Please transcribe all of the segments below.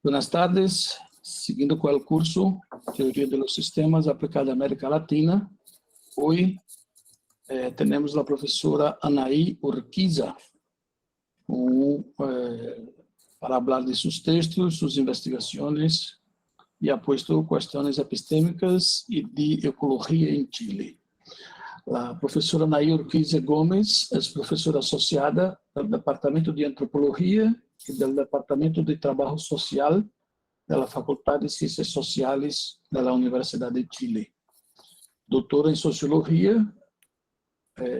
Buenas tardes. Siguiendo con el curso Teoría de los Sistemas aplicada a América Latina, hoy tenemos la profesora Anaí Urquiza para hablar de sus textos, sus investigaciones, y ha puesto cuestiones epistémicas y de ecología en Chile. La profesora Anaí Urquiza Gómez es profesora asociada del Departamento de Antropología y del Departamento de Trabajo Social de la Facultad de Ciencias Sociales de la Universidad de Chile. Doctora en Sociología,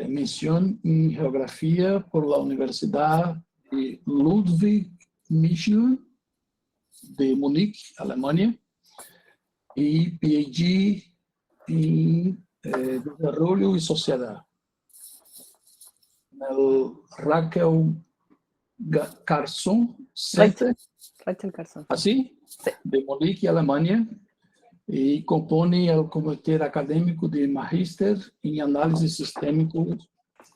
mención en Geografía por la Universidad de Ludwig Michel de Múnich, Alemania, y PhD en Desarrollo y Sociedad. El Raquel Carson Center, Rachel Carson. ¿así? Sí. De Múnich, Alemania, y compone el Comité Académico de Magíster en Análisis Sistémico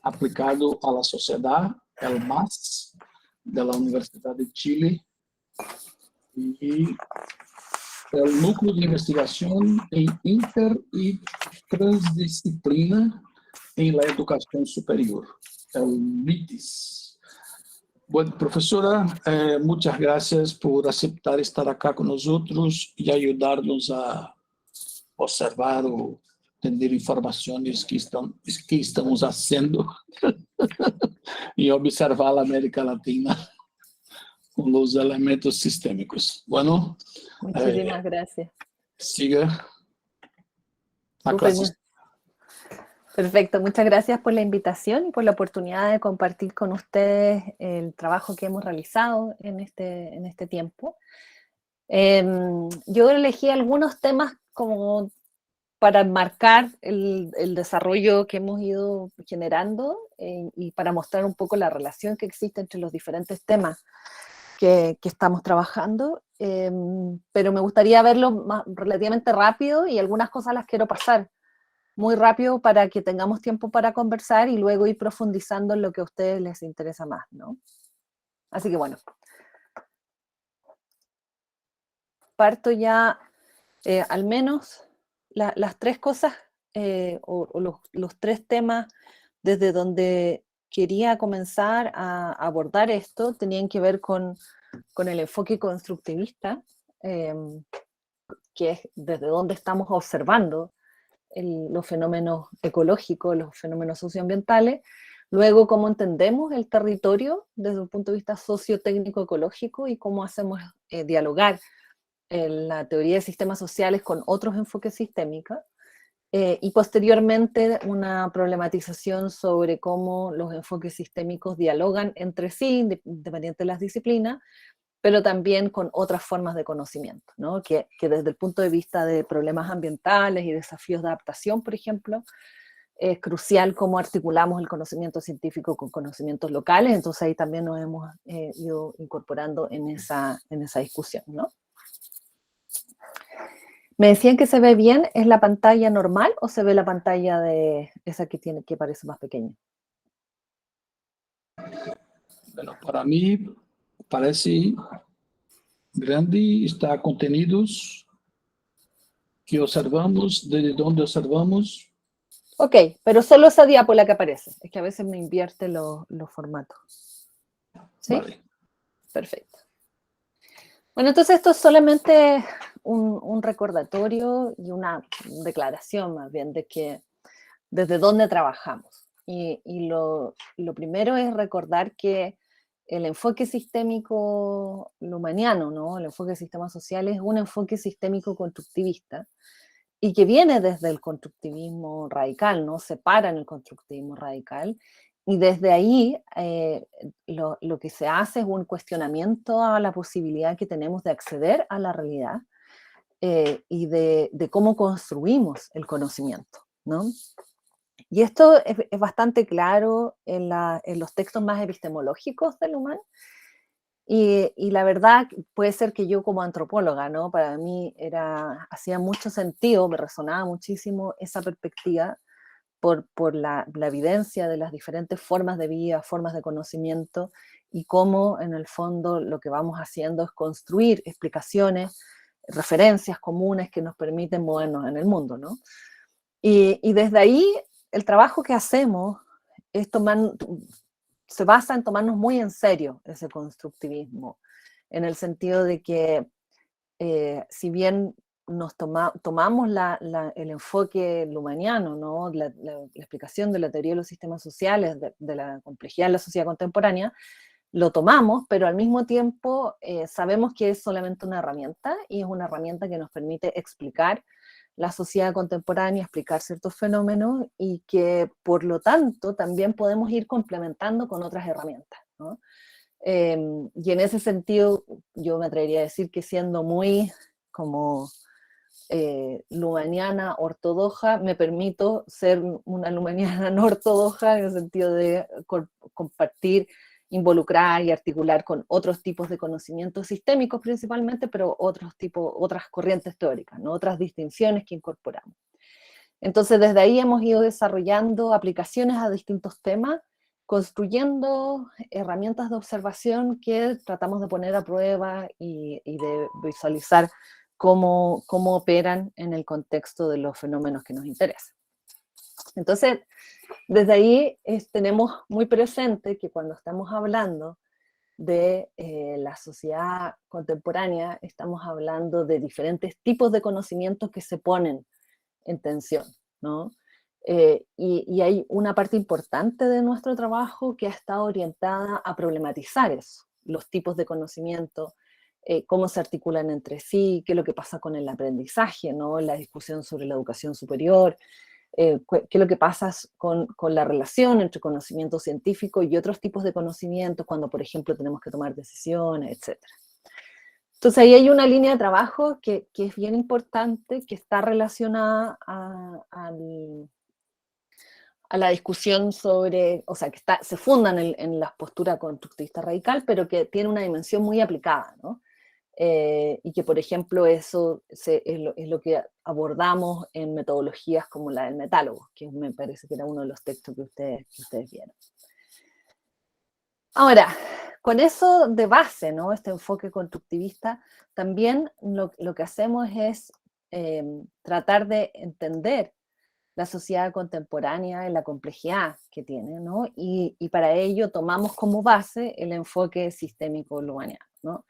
aplicado a la Sociedad, el MAS, de la Universidad de Chile, y el Núcleo de Investigación en Inter y Transdisciplina en la Educación Superior, el MITIS. Bueno, profesora, muchas gracias por aceptar estar acá con nosotros y ayudarnos a observar o tener informaciones que estamos haciendo y observar la América Latina con los elementos sistémicos. Bueno, Muchísimas gracias. siga la Súper clase. bien. Perfecto, muchas gracias por la invitación y por la oportunidad de compartir con ustedes el trabajo que hemos realizado en este tiempo. Yo elegí algunos temas como para enmarcar el desarrollo que hemos ido generando y para mostrar un poco la relación que existe entre los diferentes temas que estamos trabajando, pero me gustaría verlo relativamente rápido y algunas cosas las quiero pasar muy rápido para que tengamos tiempo para conversar y luego ir profundizando en lo que a ustedes les interesa más, ¿no? Así que bueno, parto ya al menos las tres cosas o los tres temas desde donde quería comenzar a abordar esto tenían que ver con el enfoque constructivista, que es desde donde estamos observando los fenómenos ecológicos, los fenómenos socioambientales, luego cómo entendemos el territorio desde un punto de vista sociotécnico ecológico y cómo hacemos dialogar la teoría de sistemas sociales con otros enfoques sistémicos, y posteriormente una problematización sobre cómo los enfoques sistémicos dialogan entre sí, independiente de las disciplinas, pero también con otras formas de conocimiento, ¿no? que desde el punto de vista de problemas ambientales y desafíos de adaptación, por ejemplo, es crucial cómo articulamos el conocimiento científico con conocimientos locales, entonces ahí también nos hemos ido incorporando en esa discusión, ¿no? Me decían que se ve bien, ¿es la pantalla normal o se ve la pantalla de esa que parece más pequeña? Bueno, para mí parece grande, está contenidos que observamos, desde donde observamos. Ok, pero solo esa diápola que aparece, es que a veces me invierte los formatos. ¿Sí? Vale. Perfecto. Bueno, entonces esto es solamente un recordatorio y una declaración más bien de que desde dónde trabajamos. Y lo primero es recordar que el enfoque sistémico lumaniano, ¿no? El enfoque de sistemas sociales es un enfoque sistémico constructivista y que viene desde el constructivismo radical, ¿no? Se para en el constructivismo radical y desde ahí lo que se hace es un cuestionamiento a la posibilidad que tenemos de acceder a la realidad y de cómo construimos el conocimiento, ¿no? Y esto es bastante claro en los textos más epistemológicos de Luhmann. Y la verdad puede ser que yo como antropóloga, ¿no? Para mí hacía mucho sentido, me resonaba muchísimo esa perspectiva por la evidencia de las diferentes formas de vida, formas de conocimiento y cómo en el fondo lo que vamos haciendo es construir explicaciones, referencias comunes que nos permiten movernos en el mundo, ¿no? Y desde ahí el trabajo que hacemos es se basa en tomarnos muy en serio ese constructivismo, en el sentido de que si bien nos tomamos el enfoque lumaniano, ¿no? La explicación de la teoría de los sistemas sociales, de la complejidad de la sociedad contemporánea, lo tomamos, pero al mismo tiempo sabemos que es solamente una herramienta, y es una herramienta que nos permite explicar la sociedad contemporánea, explicar ciertos fenómenos, y que por lo tanto también podemos ir complementando con otras herramientas, ¿no? Y en ese sentido yo me atrevería a decir que, siendo muy como lumaniana ortodoxa, me permito ser una lumaniana no ortodoxa, en el sentido de compartir, involucrar y articular con otros tipos de conocimientos sistémicos principalmente, pero otras corrientes teóricas, ¿no? Otras distinciones que incorporamos. Entonces desde ahí hemos ido desarrollando aplicaciones a distintos temas, construyendo herramientas de observación que tratamos de poner a prueba y de visualizar cómo operan en el contexto de los fenómenos que nos interesan. Entonces, desde ahí tenemos muy presente que cuando estamos hablando de la sociedad contemporánea, estamos hablando de diferentes tipos de conocimientos que se ponen en tensión, ¿no? Y hay una parte importante de nuestro trabajo que ha estado orientada a problematizar eso, los tipos de conocimiento, cómo se articulan entre sí, qué es lo que pasa con el aprendizaje, ¿no? La discusión sobre la educación superior, qué es lo que pasa con la relación entre conocimiento científico y otros tipos de conocimientos, cuando, por ejemplo, tenemos que tomar decisiones, etc. Entonces ahí hay una línea de trabajo que es bien importante, que está relacionada a la discusión sobre, o sea, que se fundan en la postura constructivista radical, pero que tiene una dimensión muy aplicada, ¿no? Y que, por ejemplo, eso es lo que abordamos en metodologías como la del metálogo, que me parece que era uno de los textos que ustedes vieron. Ahora, con eso de base, ¿no? Este enfoque constructivista, también lo que hacemos es tratar de entender la sociedad contemporánea en la complejidad que tiene, ¿no? Y para ello tomamos como base el enfoque sistémico lumaniano, ¿no?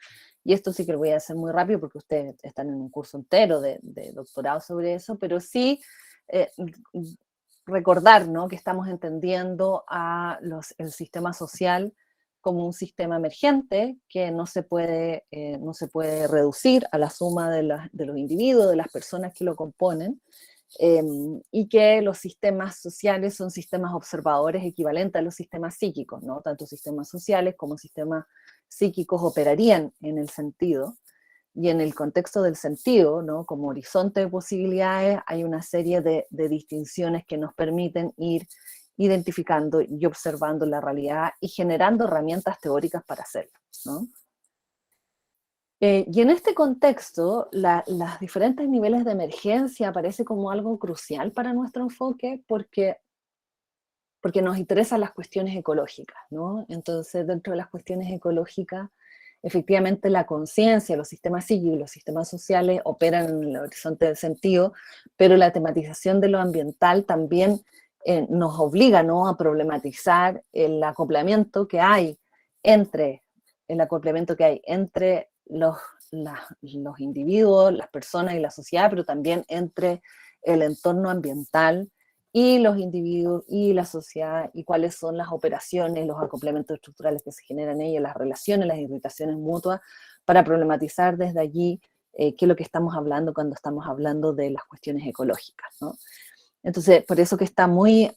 Y esto sí que lo voy a hacer muy rápido porque ustedes están en un curso entero de doctorado sobre eso, pero sí recordar, ¿no? Que estamos entendiendo el sistema social como un sistema emergente que no se puede reducir a la suma de los individuos, de las personas que lo componen, y que los sistemas sociales son sistemas observadores equivalentes a los sistemas psíquicos, ¿no? Tanto sistemas sociales como sistemas psíquicos operarían en el sentido, y en el contexto del sentido, ¿no? Como horizonte de posibilidades, hay una serie de distinciones que nos permiten ir identificando y observando la realidad y generando herramientas teóricas para hacerlo, ¿no? Y en este contexto, los diferentes niveles de emergencia aparece como algo crucial para nuestro enfoque porque nos interesan las cuestiones ecológicas, ¿no? Entonces, dentro de las cuestiones ecológicas, efectivamente la conciencia, los sistemas psíquicos, los sistemas sociales operan en el horizonte del sentido, pero la tematización de lo ambiental también nos obliga, ¿no? A problematizar el acoplamiento que hay entre los individuos, las personas y la sociedad, pero también entre el entorno ambiental y los individuos y la sociedad, y cuáles son las operaciones, los acoplamientos estructurales que se generan en ellas, las relaciones, las irritaciones mutuas, para problematizar desde allí qué es lo que estamos hablando cuando estamos hablando de las cuestiones ecológicas, ¿no? Entonces, por eso que está muy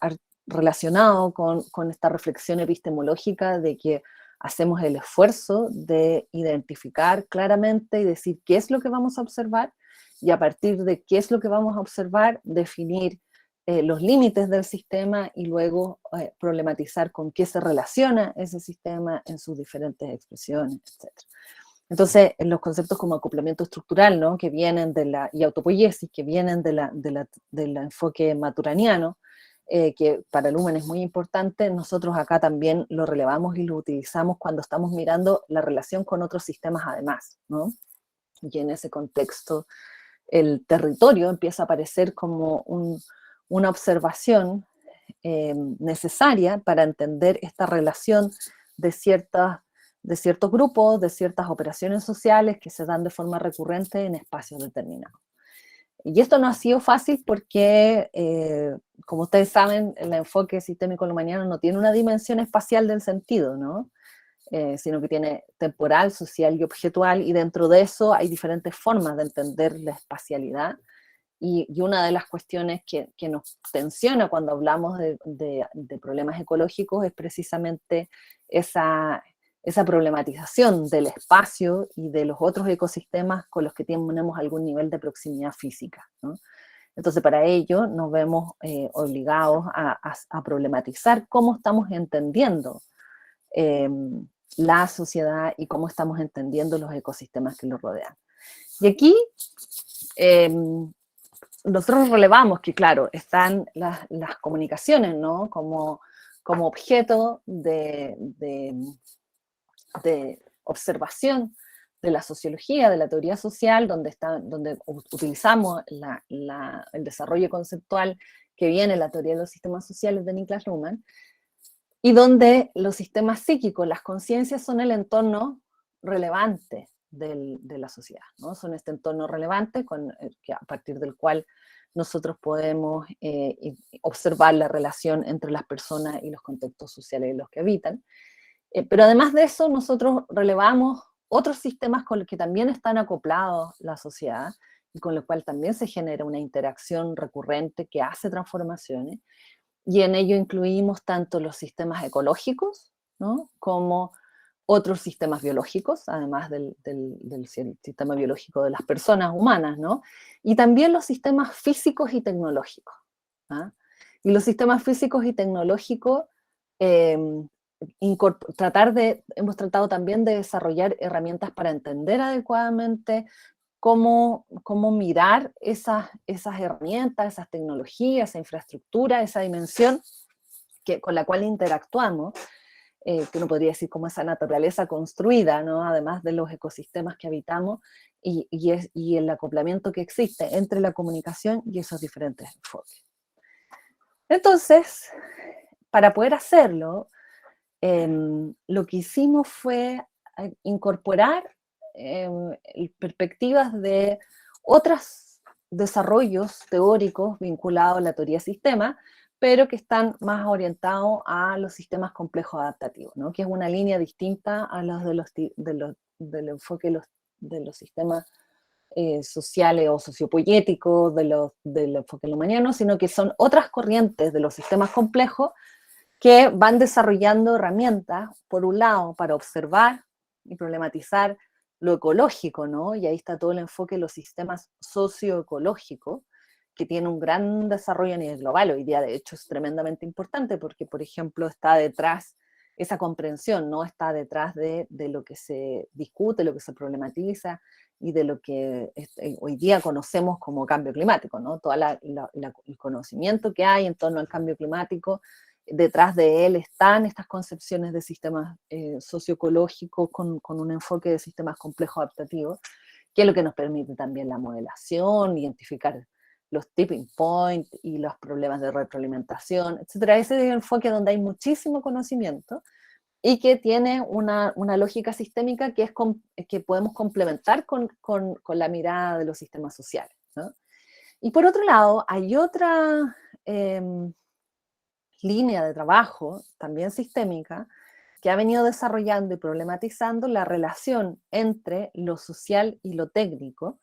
relacionado con esta reflexión epistemológica de que hacemos el esfuerzo de identificar claramente y decir qué es lo que vamos a observar, y a partir de qué es lo que vamos a observar, definir los límites del sistema y luego problematizar con qué se relaciona ese sistema en sus diferentes expresiones, etc. Entonces, en los conceptos como acoplamiento estructural, ¿no? Que vienen y autopoiesis, que vienen del enfoque maturaniano, que para Lumen es muy importante, nosotros acá también lo relevamos y lo utilizamos cuando estamos mirando la relación con otros sistemas además, ¿no? Y en ese contexto el territorio empieza a aparecer como una observación necesaria para entender esta relación de ciertos grupos, de ciertas operaciones sociales que se dan de forma recurrente en espacios determinados. Y esto no ha sido fácil porque, como ustedes saben, el enfoque sistémico-lumaniano no tiene una dimensión espacial del sentido, ¿no? Sino que tiene temporal, social y objetual, y dentro de eso hay diferentes formas de entender la espacialidad. Y una de las cuestiones que nos tensiona cuando hablamos de problemas ecológicos es precisamente esa problematización del espacio y de los otros ecosistemas con los que tenemos algún nivel de proximidad física, ¿no? Entonces, para ello nos vemos obligados a problematizar cómo estamos entendiendo la sociedad y cómo estamos entendiendo los ecosistemas que nos rodean. Y aquí nosotros relevamos que, claro, están las comunicaciones, ¿no? Como objeto de observación de la sociología, de la teoría social, donde utilizamos el desarrollo conceptual que viene de la teoría de los sistemas sociales de Niklas Luhmann, y donde los sistemas psíquicos, las conciencias, son el entorno relevante de la sociedad, ¿no? Son este entorno relevante a partir del cual nosotros podemos observar la relación entre las personas y los contextos sociales en los que habitan. Pero además de eso, nosotros relevamos otros sistemas con los que también están acoplados la sociedad y con los cuales también se genera una interacción recurrente que hace transformaciones, y en ello incluimos tanto los sistemas ecológicos, ¿no? Como otros sistemas biológicos, además del sistema biológico de las personas humanas, ¿no? Y también los sistemas físicos y tecnológicos, ¿ah? Y los sistemas físicos y tecnológicos, hemos tratado también de desarrollar herramientas para entender adecuadamente cómo mirar esas herramientas, esas tecnologías, esa infraestructura, esa dimensión con la cual interactuamos, que uno podría decir como esa naturaleza construida, ¿no? Además de los ecosistemas que habitamos y el acoplamiento que existe entre la comunicación y esos diferentes enfoques. Entonces, para poder hacerlo, lo que hicimos fue incorporar perspectivas de otros desarrollos teóricos vinculados a la teoría sistema, pero que están más orientados a los sistemas complejos adaptativos, ¿no? Que es una línea distinta a los del enfoque de los sistemas sociales o sociopoyéticos del enfoque lumaniano, sino que son otras corrientes de los sistemas complejos que van desarrollando herramientas, por un lado, para observar y problematizar lo ecológico, ¿no? Y ahí está todo el enfoque de los sistemas socioecológicos, que tiene un gran desarrollo a nivel global. Hoy día, de hecho, es tremendamente importante porque, por ejemplo, está detrás, esa comprensión, ¿no? Está detrás de lo que se discute, lo que se problematiza y de lo que hoy día conocemos como cambio climático, ¿no? Todo el conocimiento que hay en torno al cambio climático, detrás de él están estas concepciones de sistemas socioecológicos con un enfoque de sistemas complejos adaptativos, que es lo que nos permite también la modelación, identificar los tipping points y los problemas de retroalimentación, etc. Ese es el enfoque donde hay muchísimo conocimiento y que tiene una lógica sistémica que podemos complementar con la mirada de los sistemas sociales, ¿no? Y por otro lado, hay otra línea de trabajo, también sistémica, que ha venido desarrollando y problematizando la relación entre lo social y lo técnico,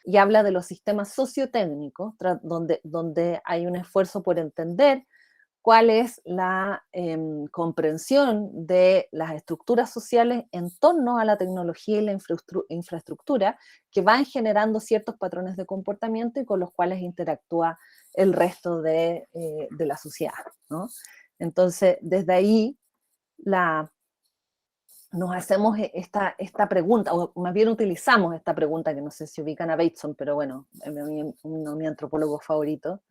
y habla de los sistemas sociotécnicos, donde hay un esfuerzo por entender cuál es la comprensión de las estructuras sociales en torno a la tecnología y la infraestructura que van generando ciertos patrones de comportamiento y con los cuales interactúa el resto de la sociedad, ¿no? Entonces, desde ahí nos hacemos esta pregunta, o más bien utilizamos esta pregunta, que no sé si ubican a Bateson, pero bueno, es mi antropólogo favorito,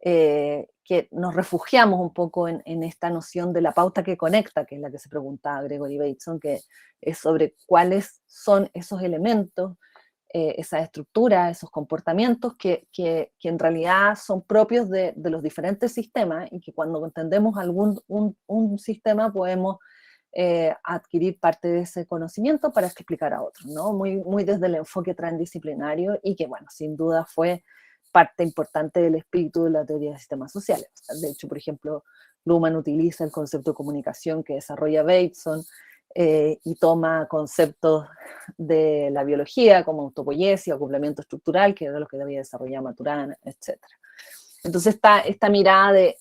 que nos refugiamos un poco en esta noción de la pauta que conecta, que es la que se preguntaba Gregory Bateson, que es sobre cuáles son esos elementos, esas estructuras, esos comportamientos que en realidad son propios de los diferentes sistemas y que cuando entendemos un sistema podemos adquirir parte de ese conocimiento para explicar a otros, ¿no? Muy desde el enfoque transdisciplinario y que, bueno, sin duda fue parte importante del espíritu de la teoría de sistemas sociales. De hecho, por ejemplo, Luhmann utiliza el concepto de comunicación que desarrolla Bateson y toma conceptos de la biología como autopoiesia, acoplamiento estructural, que era lo que había desarrollado Maturana, etc. Entonces esta mirada de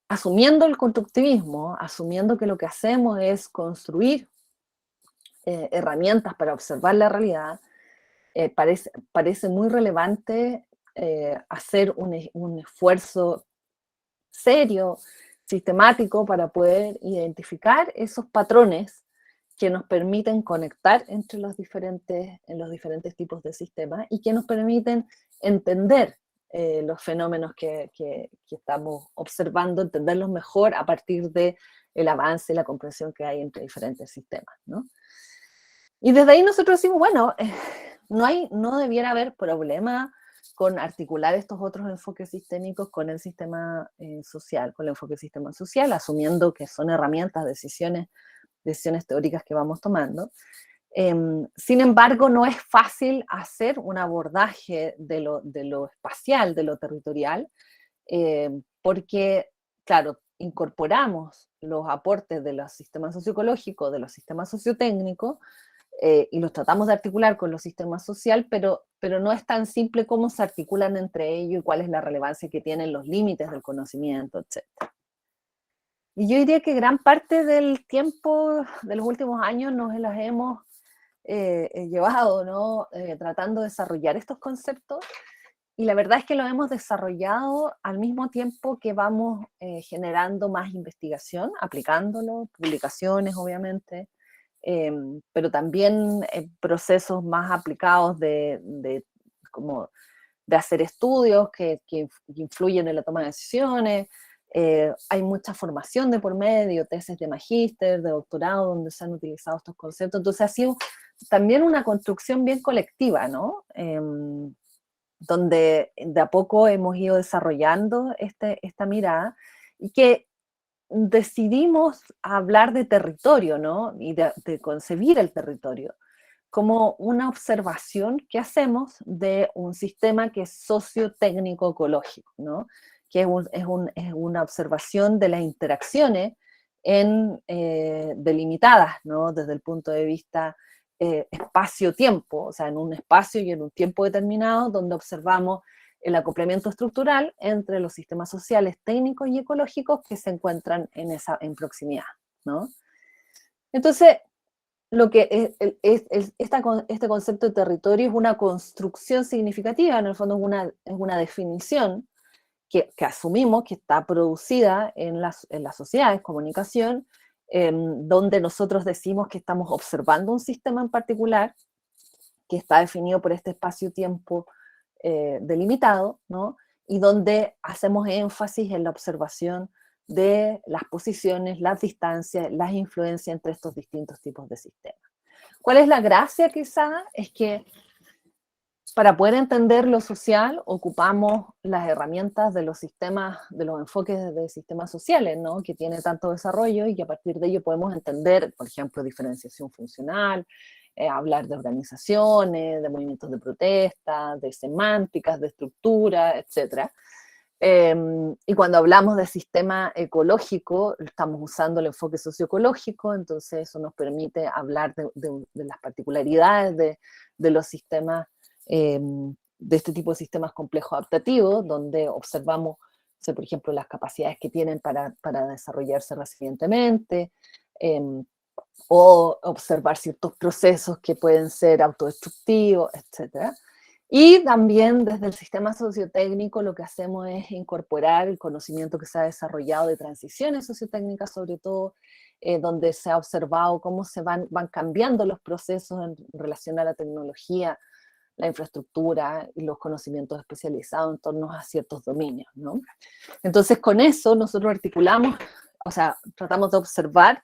asumiendo el constructivismo, asumiendo que lo que hacemos es construir herramientas para observar la realidad, parece muy relevante hacer un esfuerzo serio, sistemático, para poder identificar esos patrones que nos permiten conectar entre los diferentes tipos de sistemas y que nos permiten entender los fenómenos que estamos observando, entenderlos mejor a partir del avance y la comprensión que hay entre diferentes sistemas, ¿no? Y desde ahí nosotros decimos, bueno, no debiera haber problema con articular estos otros enfoques sistémicos con el sistema social, con el enfoque sistema social, asumiendo que son herramientas, decisiones teóricas que vamos tomando. Sin embargo, no es fácil hacer un abordaje de lo espacial, de lo territorial, porque, claro, incorporamos los aportes de los sistemas socioecológicos, de los sistemas sociotécnicos, y los tratamos de articular con los sistemas sociales, pero no es tan simple cómo se articulan entre ellos y cuál es la relevancia que tienen los límites del conocimiento, etc. Y yo diría que gran parte del tiempo de los últimos años nos las hemos llevado, ¿no? Tratando de desarrollar estos conceptos, y la verdad es que lo hemos desarrollado al mismo tiempo que vamos generando más investigación, aplicándolo, publicaciones obviamente, pero también procesos más aplicados como de hacer estudios que influyen en la toma de decisiones. Hay mucha formación de por medio, tesis de magíster, de doctorado, donde se han utilizado estos conceptos. Entonces ha sido también una construcción bien colectiva, ¿no? Donde de a poco hemos ido desarrollando esta mirada y que decidimos hablar de territorio, ¿no? Y de concebir el territorio como una observación que hacemos de un sistema que es sociotécnico-ecológico, ¿no? Que es una observación de las interacciones delimitadas, ¿no? Desde el punto de vista espacio-tiempo, o sea, en un espacio y en un tiempo determinado, donde observamos el acoplamiento estructural entre los sistemas sociales, técnicos y ecológicos que se encuentran en proximidad, ¿no? Entonces, lo que este concepto de territorio es una construcción significativa, en el fondo es una definición que asumimos que está producida en las sociedades, comunicación, donde nosotros decimos que estamos observando un sistema en particular que está definido por este espacio-tiempo delimitado, ¿no? Y donde hacemos énfasis en la observación de las posiciones, las distancias, las influencias entre estos distintos tipos de sistemas. ¿Cuál es la gracia quizá? Es que para poder entender lo social ocupamos las herramientas de los sistemas, de los enfoques de sistemas sociales, ¿no? Que tiene tanto desarrollo y que a partir de ello podemos entender, por ejemplo, diferenciación funcional, hablar de organizaciones, de movimientos de protesta, de semánticas, de estructura, etc. Y cuando hablamos de sistema ecológico, estamos usando el enfoque socioecológico, entonces eso nos permite hablar de las particularidades de los sistemas, de este tipo de sistemas complejos adaptativos, donde observamos, por ejemplo, las capacidades que tienen para desarrollarse resilientemente, o observar ciertos procesos que pueden ser autodestructivos, etc. Y también desde el sistema sociotécnico lo que hacemos es incorporar el conocimiento que se ha desarrollado de transiciones sociotécnicas, sobre todo, donde se ha observado cómo se van cambiando los procesos en relación a la tecnología la infraestructura y los conocimientos especializados en torno a ciertos dominios, ¿no? Entonces, con eso nosotros articulamos, o sea, tratamos de observar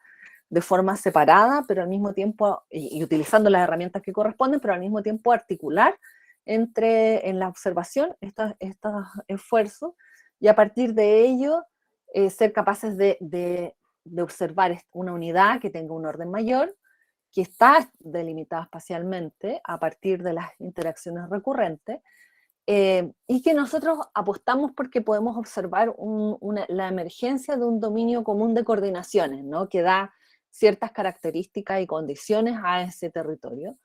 de forma separada, pero al mismo tiempo, y utilizando las herramientas que corresponden, pero al mismo tiempo articular en la observación estos esfuerzos, y a partir de ello ser capaces de observar una unidad que tenga un orden mayor, que está delimitada espacialmente a partir de las interacciones recurrentes, y que nosotros apostamos porque podemos observar la emergencia de un dominio común de coordinaciones, ¿no? Que da ciertas características y condiciones a ese territorio.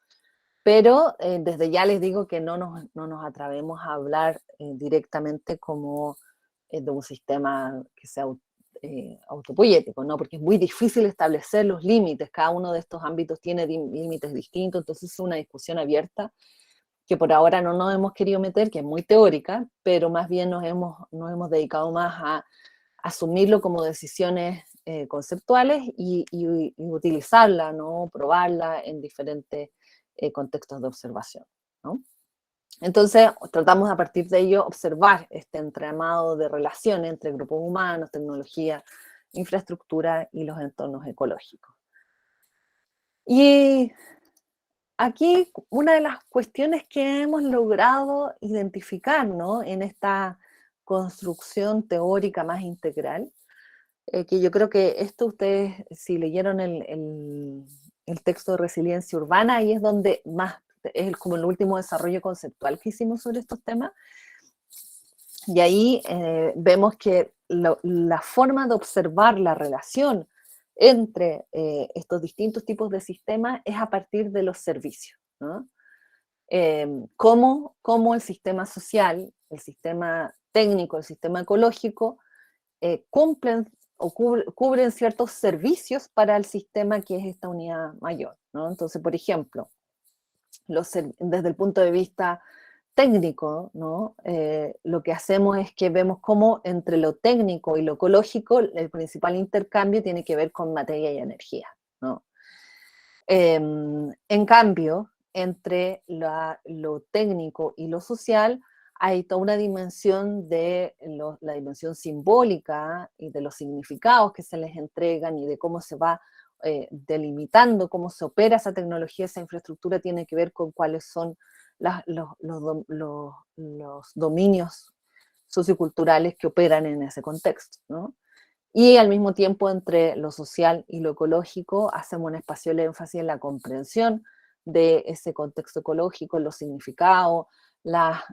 Pero desde ya les digo que no nos atrevemos a hablar directamente como de un sistema que sea autopoyético, ¿no? Porque es muy difícil establecer los límites, cada uno de estos ámbitos tiene límites distintos, entonces es una discusión abierta que por ahora no nos hemos querido meter, que es muy teórica, pero más bien nos hemos dedicado más a asumirlo como decisiones conceptuales y utilizarla, ¿no? Probarla en diferentes contextos de observación, ¿no? Entonces, tratamos a partir de ello observar este entramado de relaciones entre grupos humanos, tecnología, infraestructura y los entornos ecológicos. Y aquí una de las cuestiones que hemos logrado identificar, ¿no? En esta construcción teórica más integral, que yo creo que esto ustedes, si leyeron el texto de Resiliencia Urbana, ahí es donde más, es como el último desarrollo conceptual que hicimos sobre estos temas, y ahí vemos que la forma de observar la relación entre estos distintos tipos de sistemas es a partir de los servicios, ¿no? Cómo el sistema social, el sistema técnico, el sistema ecológico, cumplen o cubren ciertos servicios para el sistema que es esta unidad mayor, ¿no? Entonces, por ejemplo, desde el punto de vista técnico, ¿no? Lo que hacemos es que vemos cómo entre lo técnico y lo ecológico el principal intercambio tiene que ver con materia y energía, ¿no? En cambio, entre lo técnico y lo social hay toda una dimensión de la dimensión simbólica y de los significados que se les entregan y de cómo se va delimitando, cómo se opera esa tecnología, esa infraestructura, tiene que ver con cuáles son los dominios socioculturales que operan en ese contexto, ¿no? Y al mismo tiempo, entre lo social y lo ecológico, hacemos un espacial énfasis en la comprensión de ese contexto ecológico, los significados, las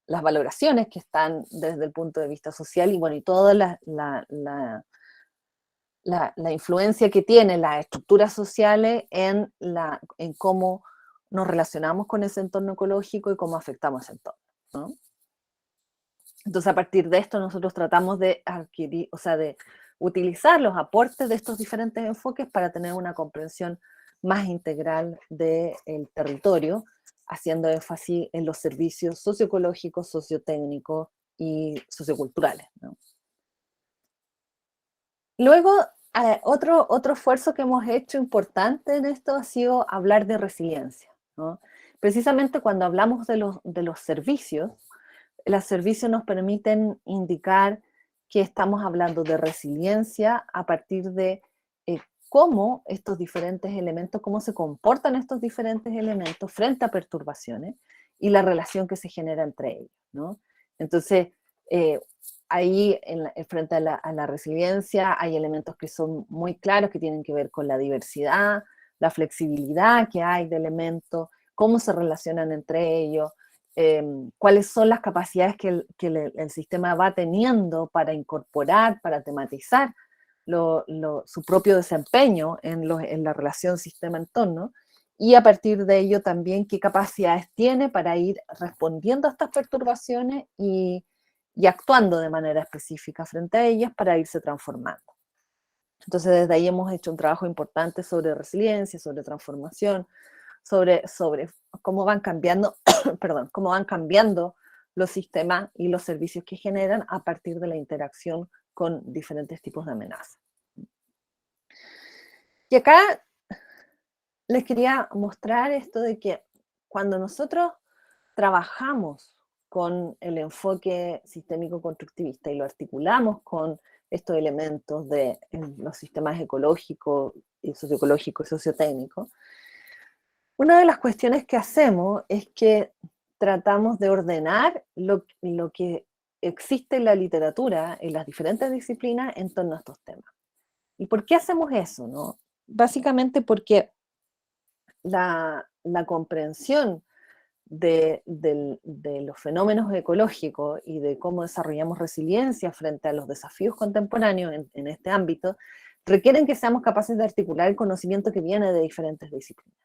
valoraciones que están desde el punto de vista social y, bueno, y toda la influencia que tienen las estructuras sociales en cómo nos relacionamos con ese entorno ecológico y cómo afectamos ese entorno, ¿no? Entonces, a partir de esto, nosotros tratamos de adquirir, o sea, de utilizar los aportes de estos diferentes enfoques para tener una comprensión más integral del territorio, haciendo énfasis en los servicios socioecológicos, sociotécnicos y socioculturales, ¿no? Luego, otro esfuerzo que hemos hecho importante en esto ha sido hablar de resiliencia, ¿no? Precisamente cuando hablamos de los servicios nos permiten indicar que estamos hablando de resiliencia a partir de cómo estos diferentes elementos, cómo se comportan estos diferentes elementos frente a perturbaciones y la relación que se genera entre ellos, ¿no? Entonces, ahí frente a la resiliencia hay elementos que son muy claros, que tienen que ver con la diversidad, la flexibilidad que hay de elementos, cómo se relacionan entre ellos, cuáles son las capacidades que el sistema va teniendo para incorporar, para tematizar su propio desempeño en la relación sistema-entorno, y a partir de ello también qué capacidades tiene para ir respondiendo a estas perturbaciones y actuando de manera específica frente a ellas para irse transformando. Entonces, desde ahí hemos hecho un trabajo importante sobre resiliencia, sobre transformación, sobre cómo van cambiando, perdón, cómo van cambiando los sistemas y los servicios que generan a partir de la interacción con diferentes tipos de amenazas. Y acá les quería mostrar esto de que cuando nosotros trabajamos con el enfoque sistémico constructivista y lo articulamos con estos elementos de los sistemas ecológicos y socioecológicos y sociotécnicos, una de las cuestiones que hacemos es que tratamos de ordenar lo que existe en la literatura, en las diferentes disciplinas, en torno a estos temas. ¿Y por qué hacemos eso, no? Básicamente porque la comprensión de los fenómenos ecológicos y de cómo desarrollamos resiliencia frente a los desafíos contemporáneos en este ámbito, requieren que seamos capaces de articular el conocimiento que viene de diferentes disciplinas.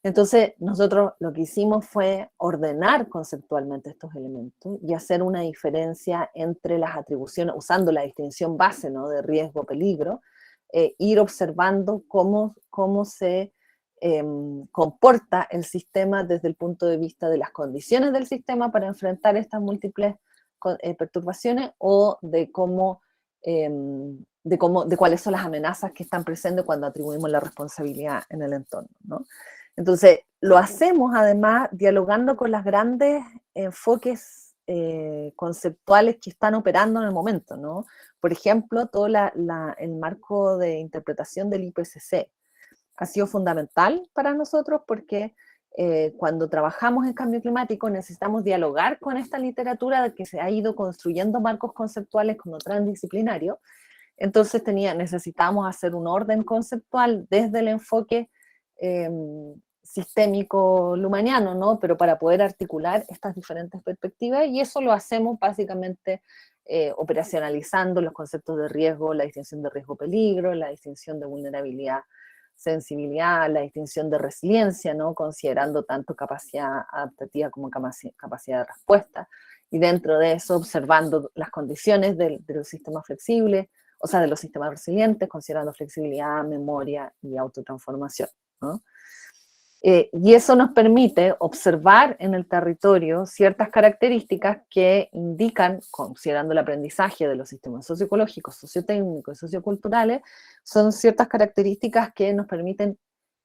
Entonces, nosotros lo que hicimos fue ordenar conceptualmente estos elementos y hacer una diferencia entre las atribuciones, usando la distinción base, ¿no?, de riesgo-peligro, ir observando cómo se comporta el sistema desde el punto de vista de las condiciones del sistema para enfrentar estas múltiples perturbaciones, o de cuáles son las amenazas que están presentes cuando atribuimos la responsabilidad en el entorno, ¿no? Entonces, lo hacemos además dialogando con los grandes enfoques conceptuales que están operando en el momento, ¿no? Por ejemplo, todo el marco de interpretación del IPCC ha sido fundamental para nosotros porque cuando trabajamos en cambio climático necesitamos dialogar con esta literatura que se ha ido construyendo marcos conceptuales como transdisciplinarios. Entonces necesitamos hacer un orden conceptual desde el enfoque sistémico lumaniano, ¿no? Pero para poder articular estas diferentes perspectivas, y eso lo hacemos básicamente operacionalizando los conceptos de riesgo, la distinción de riesgo-peligro, la distinción de vulnerabilidad, sensibilidad, la distinción de resiliencia, ¿no?, considerando tanto capacidad adaptativa como capacidad de respuesta, y dentro de eso observando las condiciones de los sistemas flexibles, o sea, de los sistemas resilientes, considerando flexibilidad, memoria y autotransformación, ¿no? Y eso nos permite observar en el territorio ciertas características que indican, considerando el aprendizaje de los sistemas socioecológicos, sociotécnicos y socioculturales, son ciertas características que nos permiten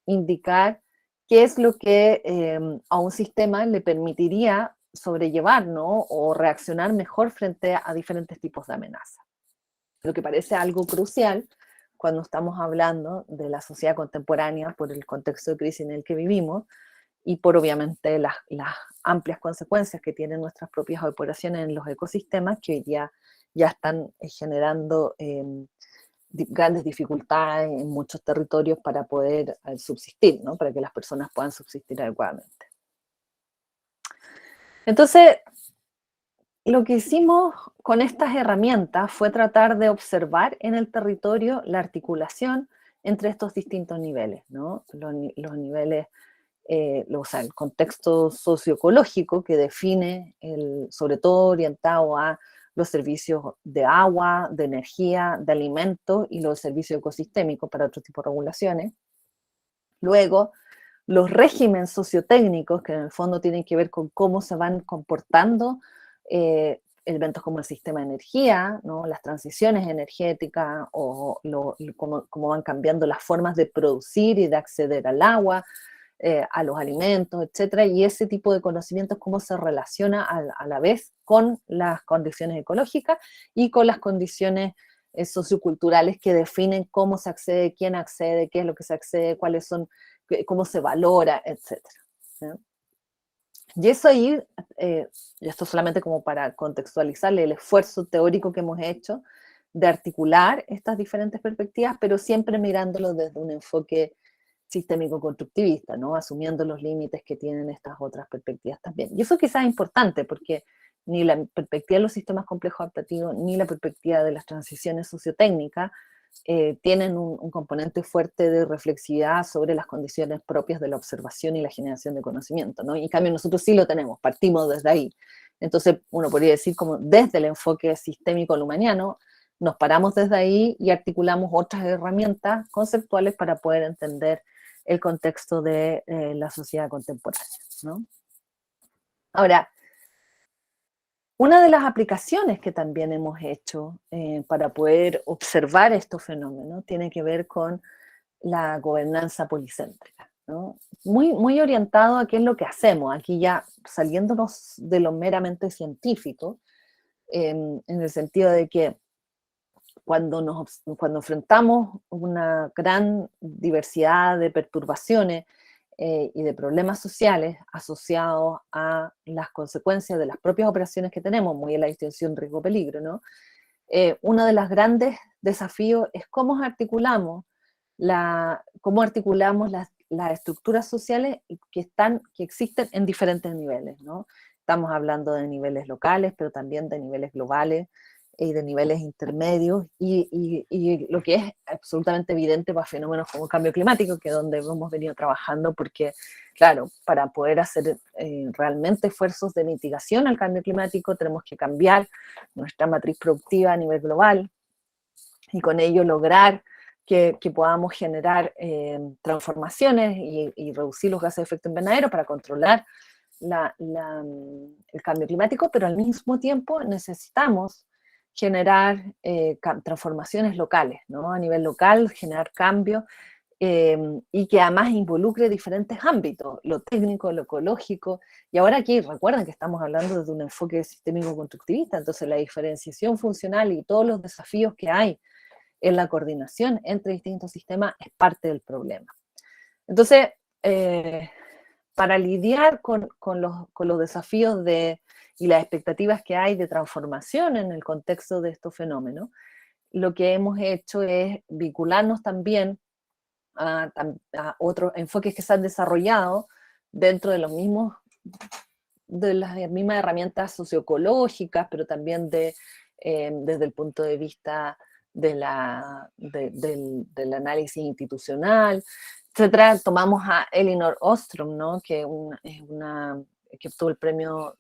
indicar qué es lo que a un sistema le permitiría sobrellevar, ¿no?, o reaccionar mejor frente a diferentes tipos de amenazas. Lo que parece algo crucial cuando estamos hablando de la sociedad contemporánea por el contexto de crisis en el que vivimos y por obviamente las amplias consecuencias que tienen nuestras propias operaciones en los ecosistemas, que hoy día ya están generando grandes dificultades en muchos territorios para poder subsistir, ¿no?, para que las personas puedan subsistir adecuadamente. Entonces, lo que hicimos con estas herramientas fue tratar de observar en el territorio la articulación entre estos distintos niveles, ¿no? Los niveles, o sea, el contexto socioecológico que define, sobre todo orientado a los servicios de agua, de energía, de alimentos y los servicios ecosistémicos para otro tipo de regulaciones. Luego, los regímenes sociotécnicos, que en el fondo tienen que ver con cómo se van comportando elementos como el sistema de energía, ¿no?, las transiciones energéticas, o cómo van cambiando las formas de producir y de acceder al agua, a los alimentos, etcétera, y ese tipo de conocimientos cómo se relaciona a la vez con las condiciones ecológicas y con las condiciones socioculturales que definen cómo se accede, quién accede, qué es lo que se accede, cuáles son, cómo se valora, etcétera, ¿sí? Y eso ahí, y esto solamente como para contextualizarle el esfuerzo teórico que hemos hecho de articular estas diferentes perspectivas, pero siempre mirándolo desde un enfoque sistémico constructivista, ¿no?, asumiendo los límites que tienen estas otras perspectivas también. Y eso quizás es importante porque ni la perspectiva de los sistemas complejos adaptativos ni la perspectiva de las transiciones sociotécnicas tienen un componente fuerte de reflexividad sobre las condiciones propias de la observación y la generación de conocimiento, ¿no? Y en cambio nosotros sí lo tenemos, partimos desde ahí. Entonces uno podría decir como desde el enfoque sistémico lumaniano nos paramos desde ahí y articulamos otras herramientas conceptuales para poder entender el contexto de la sociedad contemporánea, ¿no? Ahora, una de las aplicaciones que también hemos hecho para poder observar estos fenómenos tiene que ver con la gobernanza policéntrica, ¿no? Muy orientado a qué es lo que hacemos, aquí ya saliéndonos de lo meramente científico, en el sentido de que cuando enfrentamos una gran diversidad de perturbaciones y de problemas sociales asociados a las consecuencias de las propias operaciones que tenemos, muy en la distinción riesgo-peligro, ¿no? Uno de los grandes desafíos es cómo articulamos las estructuras sociales que existen en diferentes niveles, ¿no? Estamos hablando de niveles locales, pero también de niveles globales y de niveles intermedios, y lo que es absolutamente evidente para fenómenos como el cambio climático, que es donde hemos venido trabajando, porque, claro, para poder hacer realmente esfuerzos de mitigación al cambio climático, tenemos que cambiar nuestra matriz productiva a nivel global, y con ello lograr que podamos generar transformaciones y reducir los gases de efecto invernadero para controlar el cambio climático, pero al mismo tiempo necesitamos generar transformaciones locales, ¿no? A nivel local, generar cambios y que además involucre diferentes ámbitos, lo técnico, lo ecológico, y ahora aquí recuerden que estamos hablando desde un enfoque sistémico constructivista, entonces la diferenciación funcional y todos los desafíos que hay en la coordinación entre distintos sistemas es parte del problema. Entonces, para lidiar con los desafíos y las expectativas que hay de transformación en el contexto de estos fenómenos, lo que hemos hecho es vincularnos también a otros enfoques que se han desarrollado dentro de de las mismas herramientas socioecológicas, pero también desde el punto de vista del análisis institucional, etcétera. Tomamos a Elinor Ostrom, ¿no? Que que obtuvo el premio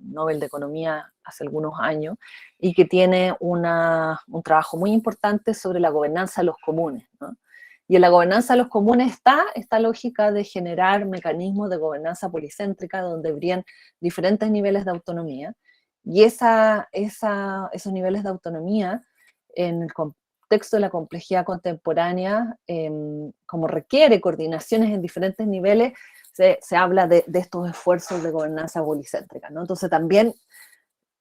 Nobel de Economía hace algunos años y que tiene un trabajo muy importante sobre la gobernanza de los comunes, ¿no? Y en la gobernanza de los comunes está esta lógica de generar mecanismos de gobernanza policéntrica donde habrían diferentes niveles de autonomía. Y esos niveles de autonomía, en el contexto de la complejidad contemporánea, como requiere coordinaciones en diferentes niveles, se habla de estos esfuerzos de gobernanza policéntrica, ¿no? Entonces también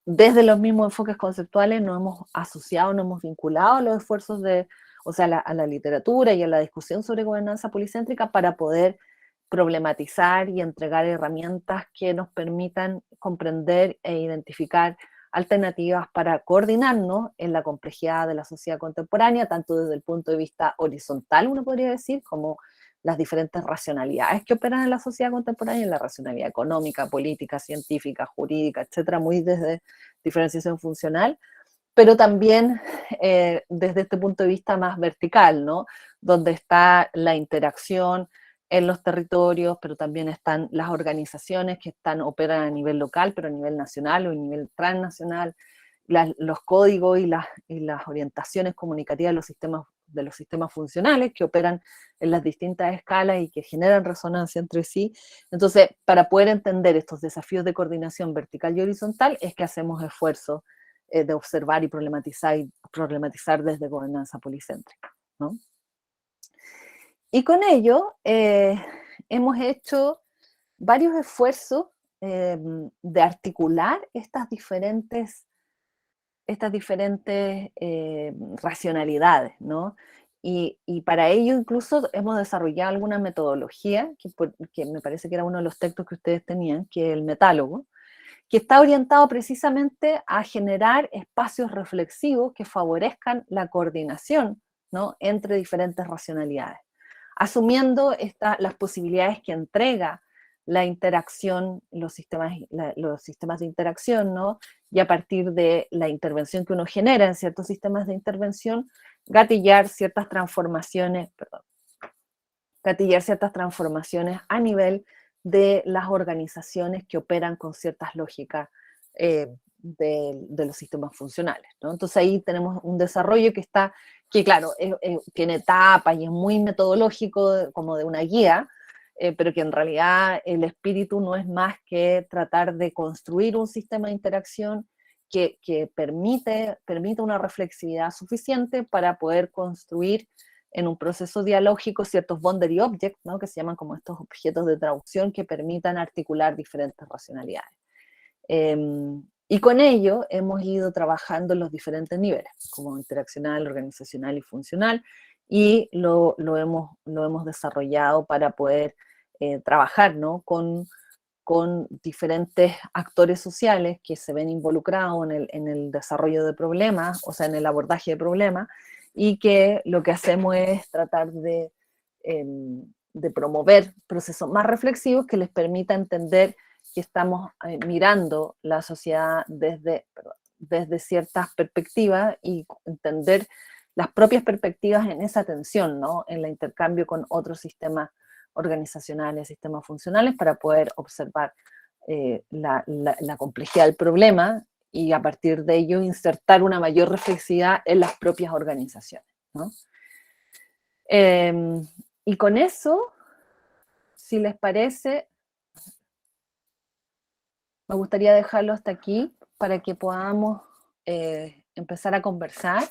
desde los mismos enfoques conceptuales nos hemos asociado, nos hemos vinculado a los esfuerzos a la literatura y a la discusión sobre gobernanza policéntrica para poder problematizar y entregar herramientas que nos permitan comprender e identificar alternativas para coordinarnos en la complejidad de la sociedad contemporánea, tanto desde el punto de vista horizontal, uno podría decir, como las diferentes racionalidades que operan en la sociedad contemporánea, la racionalidad económica, política, científica, jurídica, etcétera, muy desde diferenciación funcional, pero también desde este punto de vista más vertical, ¿no? Donde está la interacción en los territorios, pero también están las organizaciones que operan a nivel local, pero a nivel nacional o a nivel transnacional, los códigos y las orientaciones comunicativas de los sistemas funcionales que operan en las distintas escalas y que generan resonancia entre sí. Entonces, para poder entender estos desafíos de coordinación vertical y horizontal, es que hacemos esfuerzos de observar y problematizar desde gobernanza policéntrica, ¿no? Y con ello hemos hecho varios esfuerzos de articular estas diferentes racionalidades, ¿no? Y para ello incluso hemos desarrollado alguna metodología, que me parece que era uno de los textos que ustedes tenían, que es el metálogo, que está orientado precisamente a generar espacios reflexivos que favorezcan la coordinación, ¿no? Entre diferentes racionalidades, asumiendo las posibilidades que entrega la interacción, los sistemas de interacción, ¿no? Y a partir de la intervención que uno genera en ciertos sistemas de intervención, gatillar ciertas transformaciones a nivel de las organizaciones que operan con ciertas lógicas de los sistemas funcionales, ¿no? Entonces ahí tenemos un desarrollo que claro, tiene etapas y es muy metodológico, como de una guía, pero que en realidad el espíritu no es más que tratar de construir un sistema de interacción que permite una reflexividad suficiente para poder construir en un proceso dialógico ciertos boundary objects, ¿no? Que se llaman como estos objetos de traducción que permitan articular diferentes racionalidades. Y con ello hemos ido trabajando en los diferentes niveles, como interaccional, organizacional y funcional, y lo hemos desarrollado para poder trabajar, ¿no? con diferentes actores sociales que se ven involucrados en el desarrollo de problemas, o sea, en el abordaje de problemas, y que lo que hacemos es tratar de promover procesos más reflexivos que les permita entender que estamos mirando la sociedad desde ciertas perspectivas y entender las propias perspectivas en esa tensión, ¿no? En el intercambio con otros sistemas organizacionales, sistemas funcionales, para poder observar la complejidad del problema y a partir de ello insertar una mayor reflexividad en las propias organizaciones, ¿no? Y con eso, si les parece, me gustaría dejarlo hasta aquí para que podamos empezar a conversar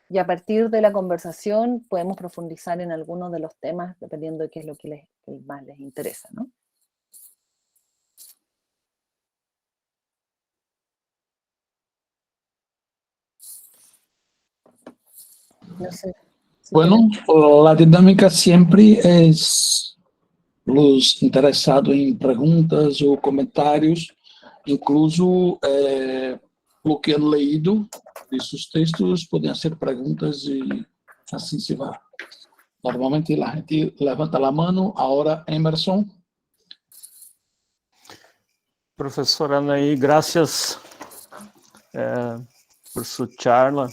y a partir de la conversación podemos profundizar en algunos de los temas dependiendo de qué es lo que más les interesa, ¿no? No sé. Bueno, la dinámica siempre es los interesados en preguntas o comentarios, incluso lo que han leído de sus textos, pueden hacer preguntas y así se va. Normalmente la gente levanta la mano. Ahora, Emerson. Profesora Anaí, gracias por su charla.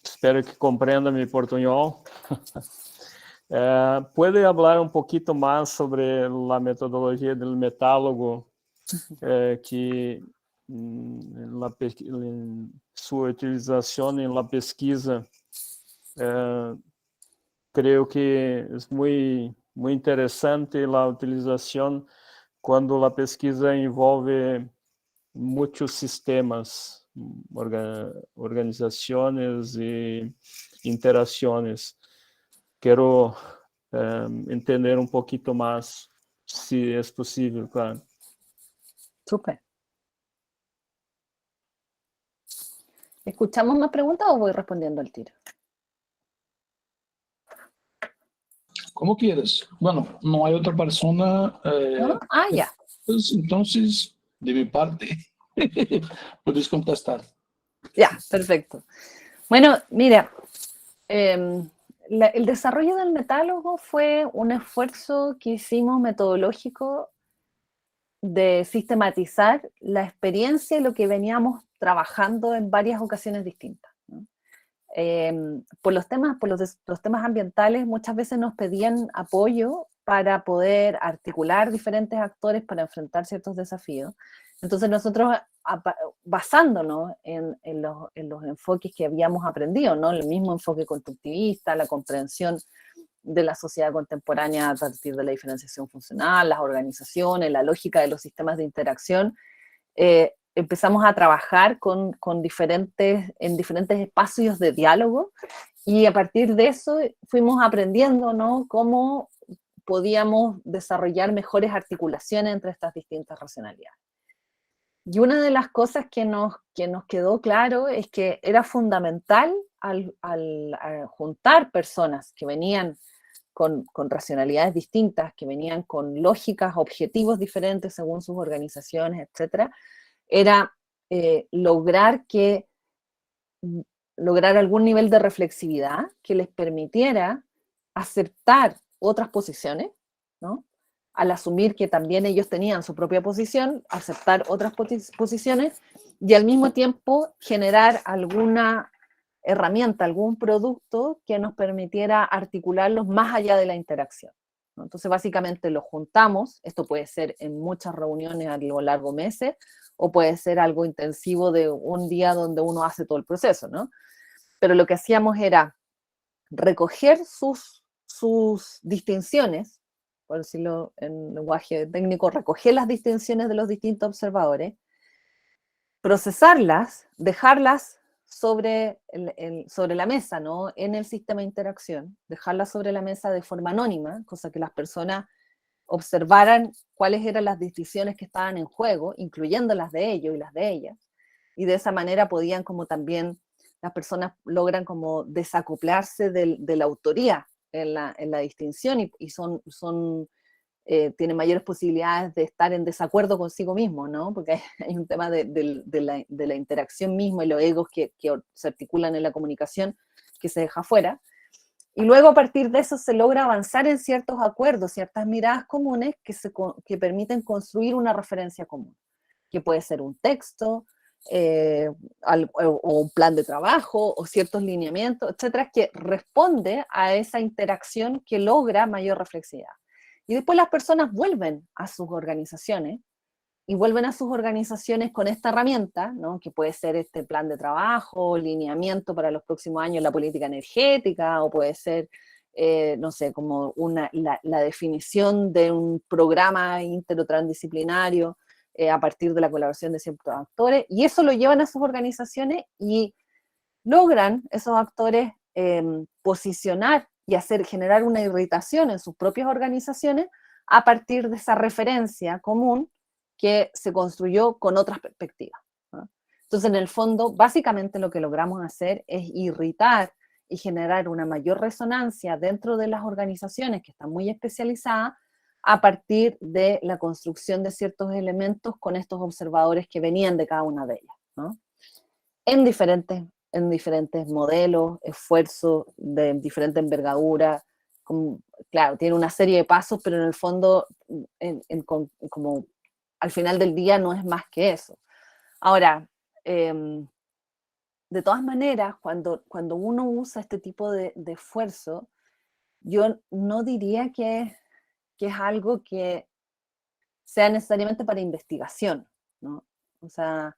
Espero que comprenda mi portuñol. ¿Puede hablar un poquito más sobre la metodología del metálogo que su utilización en la pesquisa creo que es muy interesante la utilización cuando la pesquisa envolve muchos sistemas, organizaciones y interacciones. Quiero entender un poquito más, si es posible, claro. Súper. ¿Escuchamos más preguntas o voy respondiendo al tiro? Como quieras. Bueno, no hay otra persona. ¿No? Ya. Entonces, de mi parte, puedes contestar. Ya, perfecto. Bueno, mira, el desarrollo del metálogo fue un esfuerzo que hicimos metodológico de sistematizar la experiencia y lo que veníamos trabajando en varias ocasiones distintas, ¿no? Por los temas ambientales muchas veces nos pedían apoyo para poder articular diferentes actores para enfrentar ciertos desafíos. Entonces nosotros, basándonos en los enfoques que habíamos aprendido, ¿no? El mismo enfoque constructivista, la comprensión de la sociedad contemporánea a partir de la diferenciación funcional, las organizaciones, la lógica de los sistemas de interacción, empezamos a trabajar en diferentes espacios de diálogo y a partir de eso fuimos aprendiendo, ¿no? Cómo podíamos desarrollar mejores articulaciones entre estas distintas racionalidades. Y una de las cosas que nos quedó claro es que era fundamental al juntar personas que venían con racionalidades distintas, que venían con lógicas, objetivos diferentes según sus organizaciones, etcétera, era lograr algún nivel de reflexividad que les permitiera aceptar otras posiciones, ¿no? Al asumir que también ellos tenían su propia posición, aceptar otras posiciones y al mismo tiempo generar alguna herramienta, algún producto que nos permitiera articularlos más allá de la interacción, ¿no? Entonces, básicamente los juntamos, esto puede ser en muchas reuniones a lo largo de meses, o puede ser algo intensivo de un día donde uno hace todo el proceso, ¿no? Pero lo que hacíamos era recoger sus distinciones, por decirlo en lenguaje técnico, recoger las distinciones de los distintos observadores, procesarlas, dejarlas sobre, sobre la mesa, ¿no? En el sistema de interacción, dejarlas sobre la mesa de forma anónima, cosa que las personas observaran cuáles eran las decisiones que estaban en juego, incluyendo las de ellos y las de ellas, y de esa manera podían como también las personas logran como desacoplarse de la autoría en la distinción y tienen mayores posibilidades de estar en desacuerdo consigo mismo, ¿no? Porque hay un tema de la interacción misma y los egos que se articulan en la comunicación que se deja fuera. Y luego a partir de eso se logra avanzar en ciertos acuerdos, ciertas miradas comunes que permiten construir una referencia común, que puede ser un texto, o un plan de trabajo, o ciertos lineamientos, etcétera, que responde a esa interacción que logra mayor reflexividad. Y después las personas vuelven a sus organizaciones, y vuelven a sus organizaciones con esta herramienta, ¿no? Que puede ser este plan de trabajo, lineamiento para los próximos años en la política energética, o puede ser, no sé, como la definición de un programa intertransdisciplinario a partir de la colaboración de ciertos actores, y eso lo llevan a sus organizaciones y logran esos actores posicionar y generar una irritación en sus propias organizaciones a partir de esa referencia común que se construyó con otras perspectivas, ¿no? Entonces, en el fondo, básicamente lo que logramos hacer es irritar y generar una mayor resonancia dentro de las organizaciones que están muy especializadas a partir de la construcción de ciertos elementos con estos observadores que venían de cada una de ellas, ¿no? En diferentes modelos, esfuerzos de diferente envergadura. Claro, tiene una serie de pasos, pero en el fondo, como al final del día no es más que eso. Ahora, de todas maneras, cuando uno usa este tipo de esfuerzo, yo no diría que es algo que sea necesariamente para investigación, ¿no? O sea,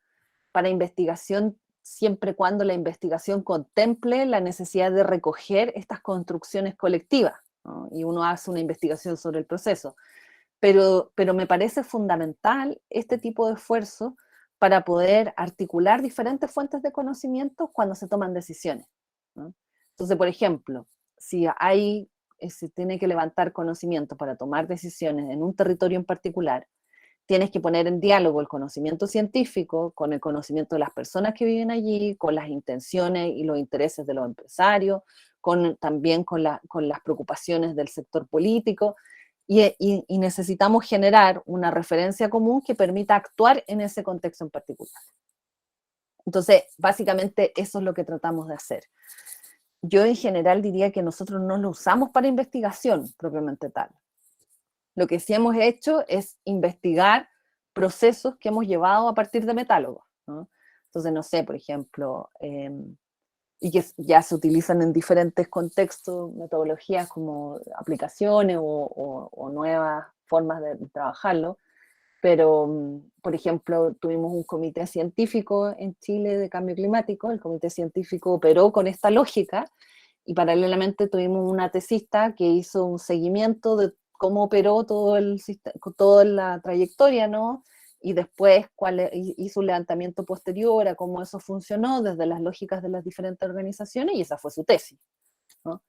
para investigación siempre cuando la investigación contemple la necesidad de recoger estas construcciones colectivas, ¿no? Y uno hace una investigación sobre el proceso. Pero me parece fundamental este tipo de esfuerzo para poder articular diferentes fuentes de conocimiento cuando se toman decisiones, ¿no? Entonces, por ejemplo, si se tiene que levantar conocimiento para tomar decisiones en un territorio en particular, tienes que poner en diálogo el conocimiento científico con el conocimiento de las personas que viven allí, con las intenciones y los intereses de los empresarios, también con las preocupaciones del sector político, y necesitamos generar una referencia común que permita actuar en ese contexto en particular. Entonces, básicamente eso es lo que tratamos de hacer. Yo en general diría que nosotros no lo usamos para investigación propiamente tal. Lo que sí hemos hecho es investigar procesos que hemos llevado a partir de metálogos, ¿no? Entonces, no sé, por ejemplo, y que ya se utilizan en diferentes contextos, metodologías como aplicaciones o nuevas formas de trabajarlo, pero, por ejemplo, tuvimos un comité científico en Chile de cambio climático, el comité científico operó con esta lógica, y paralelamente tuvimos una tesista que hizo un seguimiento de cómo operó toda la trayectoria, ¿no? Y después hizo un levantamiento posterior a cómo eso funcionó desde las lógicas de las diferentes organizaciones, y esa fue su tesis, ¿no?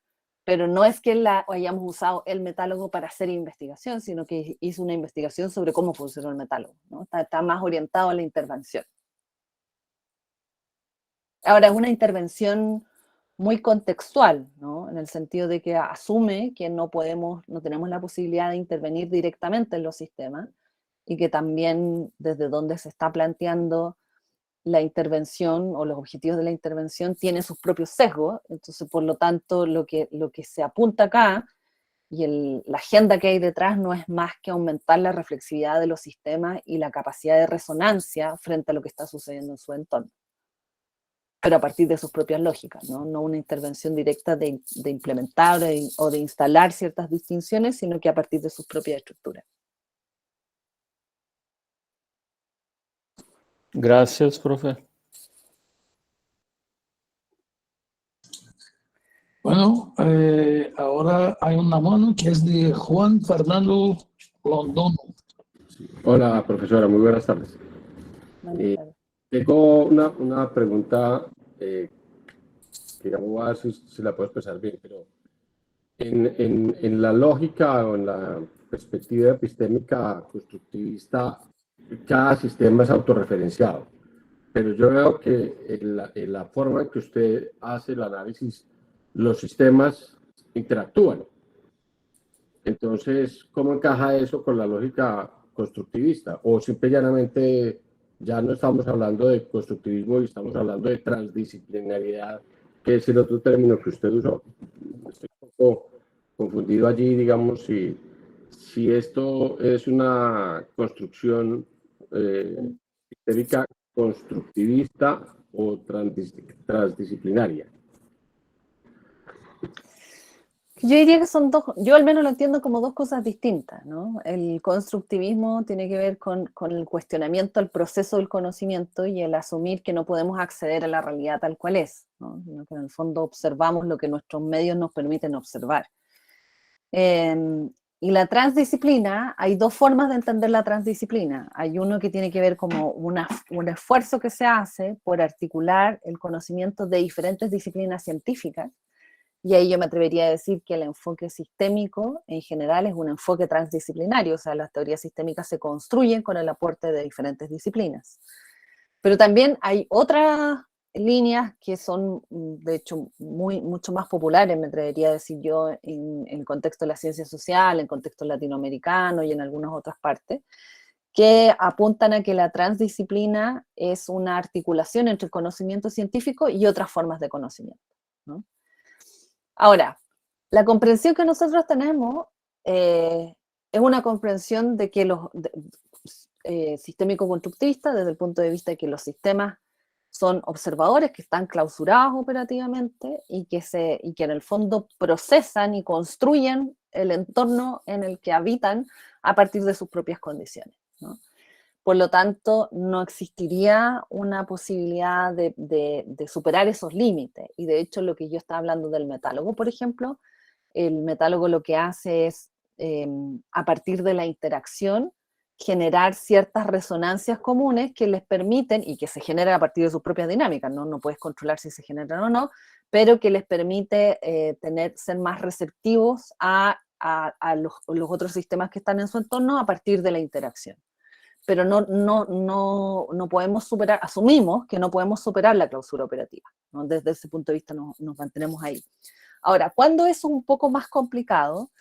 Pero no es que hayamos usado el metálogo para hacer investigación, sino que hizo una investigación sobre cómo funcionó el metálogo, ¿no? Está más orientado a la intervención. Ahora, es una intervención muy contextual, ¿no? En el sentido de que asume que no tenemos la posibilidad de intervenir directamente en los sistemas, y que también desde donde se está planteando la intervención o los objetivos de la intervención tiene sus propios sesgos. Entonces, por lo tanto, lo que se apunta acá y la agenda que hay detrás no es más que aumentar la reflexividad de los sistemas y la capacidad de resonancia frente a lo que está sucediendo en su entorno, pero a partir de sus propias lógicas, ¿no? No una intervención directa de implementar o de instalar ciertas distinciones, sino que a partir de sus propias estructuras. Gracias, profe. Bueno, ahora hay una mano que es de Juan Fernando Londono. Hola, profesora, muy buenas tardes. Tengo una pregunta que digamos, voy a ver si la puedo expresar bien, pero en la lógica o en la perspectiva epistémica constructivista, cada sistema es autorreferenciado. Pero yo veo que en la forma en que usted hace el análisis, los sistemas interactúan. Entonces, ¿cómo encaja eso con la lógica constructivista? O simple y llanamente ya no estamos hablando de constructivismo y estamos hablando de transdisciplinariedad, que es el otro término que usted usó. Estoy un poco confundido allí, digamos, si esto es una construcción sistémica constructivista o transdisciplinaria. Yo diría que son dos, yo al menos lo entiendo como dos cosas distintas, ¿no? El constructivismo tiene que ver con el cuestionamiento al proceso del conocimiento y el asumir que no podemos acceder a la realidad tal cual es, ¿no? Sino que en el fondo observamos lo que nuestros medios nos permiten observar. Y la transdisciplina, hay dos formas de entender la transdisciplina. Hay uno que tiene que ver como un esfuerzo que se hace por articular el conocimiento de diferentes disciplinas científicas. Y ahí yo me atrevería a decir que el enfoque sistémico en general es un enfoque transdisciplinario, o sea, las teorías sistémicas se construyen con el aporte de diferentes disciplinas. Pero también hay otras líneas que son, de hecho, mucho más populares, me atrevería a decir yo, en el contexto de la ciencia social, en contexto latinoamericano y en algunas otras partes, que apuntan a que la transdisciplina es una articulación entre el conocimiento científico y otras formas de conocimiento, ¿no? Ahora, la comprensión que nosotros tenemos es una comprensión de que sistémico-constructivista, desde el punto de vista de que los sistemas son observadores que están clausurados operativamente y que en el fondo procesan y construyen el entorno en el que habitan a partir de sus propias condiciones, ¿no? Por lo tanto, no existiría una posibilidad de superar esos límites. Y de hecho, lo que yo estaba hablando del metálogo, por ejemplo, el metálogo lo que hace es, a partir de la interacción, generar ciertas resonancias comunes que les permiten, y que se generan a partir de sus propias dinámicas, ¿no? No puedes controlar si se generan o no, pero que les permite ser más receptivos a los otros sistemas que están en su entorno a partir de la interacción. Pero no podemos superar, asumimos que no podemos superar la clausura operativa, ¿no? Desde ese punto de vista nos mantenemos ahí. Ahora, cuando eso es un poco más complicado,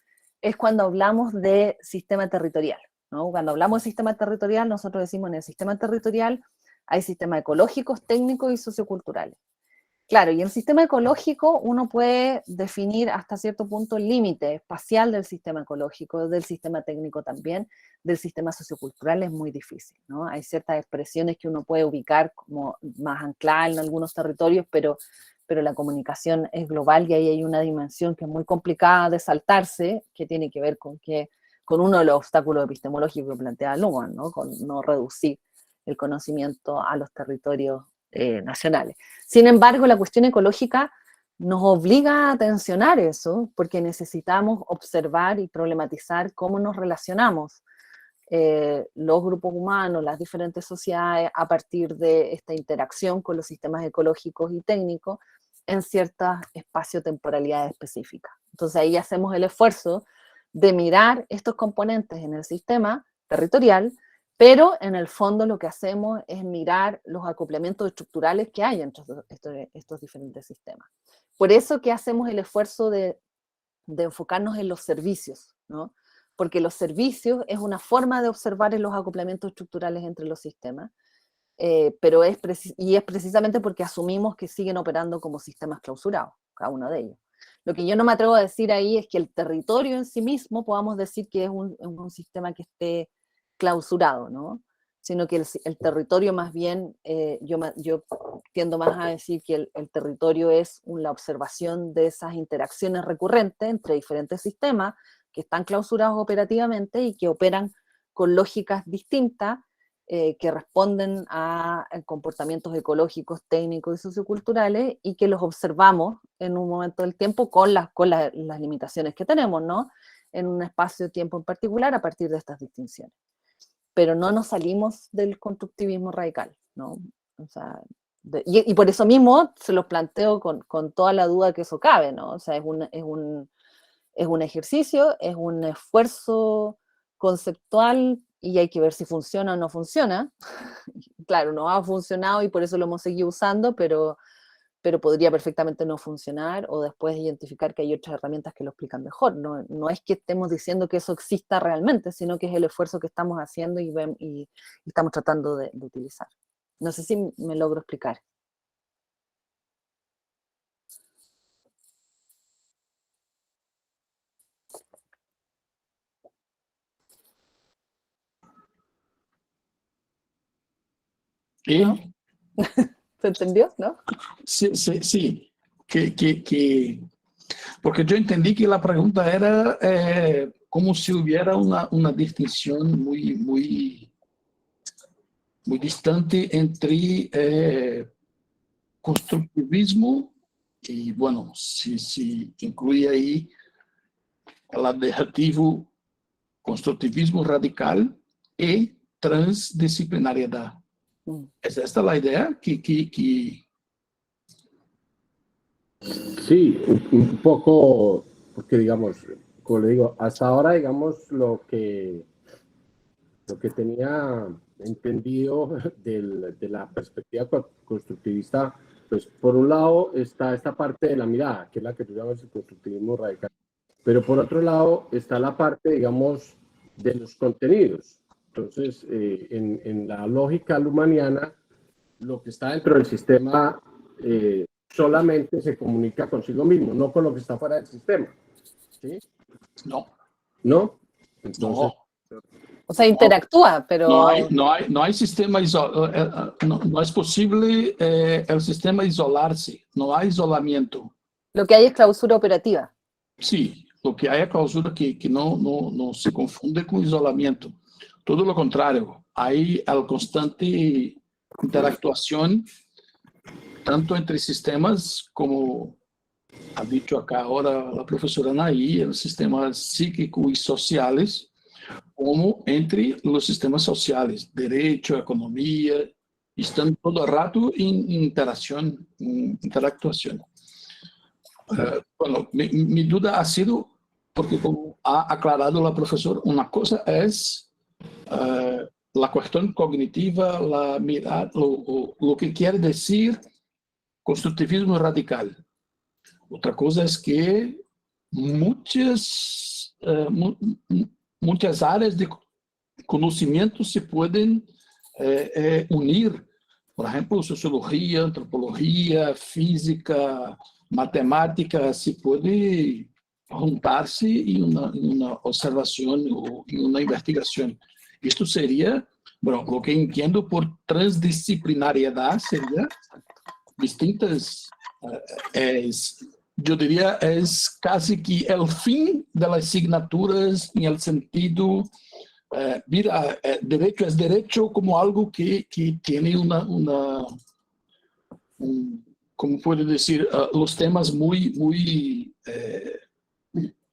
es cuando hablamos de sistema territorial, ¿no? Cuando hablamos de sistema territorial, nosotros decimos en el sistema territorial hay sistemas ecológicos, técnicos y socioculturales. Claro, y el sistema ecológico uno puede definir hasta cierto punto el límite espacial del sistema ecológico, del sistema técnico también, del sistema sociocultural es muy difícil, ¿no? Hay ciertas expresiones que uno puede ubicar como más ancladas en algunos territorios, pero la comunicación es global y ahí hay una dimensión que es muy complicada de saltarse, que tiene que ver con uno de los obstáculos epistemológicos que plantea Luhmann, ¿no? Con no reducir el conocimiento a los territorios nacionales. Sin embargo, la cuestión ecológica nos obliga a tensionar eso, porque necesitamos observar y problematizar cómo nos relacionamos los grupos humanos, las diferentes sociedades, a partir de esta interacción con los sistemas ecológicos y técnicos en ciertas espacio-temporalidades específicas. Entonces ahí hacemos el esfuerzo de mirar estos componentes en el sistema territorial, pero en el fondo lo que hacemos es mirar los acoplamientos estructurales que hay entre estos diferentes sistemas. Por eso que hacemos el esfuerzo de enfocarnos en los servicios, ¿no? Porque los servicios es una forma de observar los acoplamientos estructurales entre los sistemas, pero es precisamente porque asumimos que siguen operando como sistemas clausurados, cada uno de ellos. Lo que yo no me atrevo a decir ahí es que el territorio en sí mismo podamos decir que es un sistema que esté clausurado, ¿no? Sino que el territorio más bien, yo tiendo más a decir que el territorio es la observación de esas interacciones recurrentes entre diferentes sistemas que están clausurados operativamente y que operan con lógicas distintas, que responden a comportamientos ecológicos, técnicos y socioculturales, y que los observamos en un momento del tiempo con las limitaciones que tenemos, ¿no? En un espacio de tiempo en particular a partir de estas distinciones. Pero no nos salimos del constructivismo radical, ¿no? O sea, Y por eso mismo se los planteo con toda la duda que eso cabe, ¿no? O sea, es un ejercicio, es un esfuerzo conceptual y hay que ver si funciona o no funciona. Claro, no ha funcionado y por eso lo hemos seguido usando, pero podría perfectamente no funcionar o después identificar que hay otras herramientas que lo explican mejor. No, no es que estemos diciendo que eso exista realmente, sino que es el esfuerzo que estamos haciendo y estamos tratando de utilizar. No sé si me logro explicar. Y ¿No? ¿Se entendió? ¿No? sí, sí, sí, porque yo entendí que la pregunta era como si hubiera una distinción muy distante entre constructivismo y, bueno, si incluye ahí el adjetivo constructivismo radical y transdisciplinariedad. ¿Es esta la idea? Sí, un poco, porque digamos, como le digo, hasta ahora, digamos, lo que tenía entendido de la perspectiva constructivista, pues por un lado está esta parte de la mirada, que es la que tú llamas el constructivismo radical, pero por otro lado está la parte, digamos, de los contenidos. Entonces, en la lógica lumaniana, lo que está dentro del sistema solamente se comunica consigo mismo, no con lo que está fuera del sistema. ¿Sí? No, ¿No? Entonces, no. O sea, interactúa, pero No hay sistema no es posible el sistema isolarse, no hay isolamiento. lo que hay es clausura operativa. Sí, lo que hay es clausura que no se confunde con isolamiento. Todo lo contrario, hay la constante interactuación tanto entre sistemas como ha dicho acá ahora la profesora Anaí, los sistemas psíquicos y sociales, como entre los sistemas sociales, derecho, economía, están todo el rato en interacción, en interactuación. Bueno, mi duda ha sido, porque como ha aclarado la profesora, una cosa es la cuestión cognitiva, la mirada, lo que quiere decir constructivismo radical. Otra cosa es que muchas áreas de conocimiento se pueden unir. Por ejemplo, sociología, antropología, física, matemática, se puede juntarse en una observación o en una investigación. Esto sería, bueno, lo que entiendo por transdisciplinariedad sería distintas, yo diría, es casi que el fin de las asignaturas en el sentido, mira, derecho es derecho como algo que tiene como puedo decir, los temas muy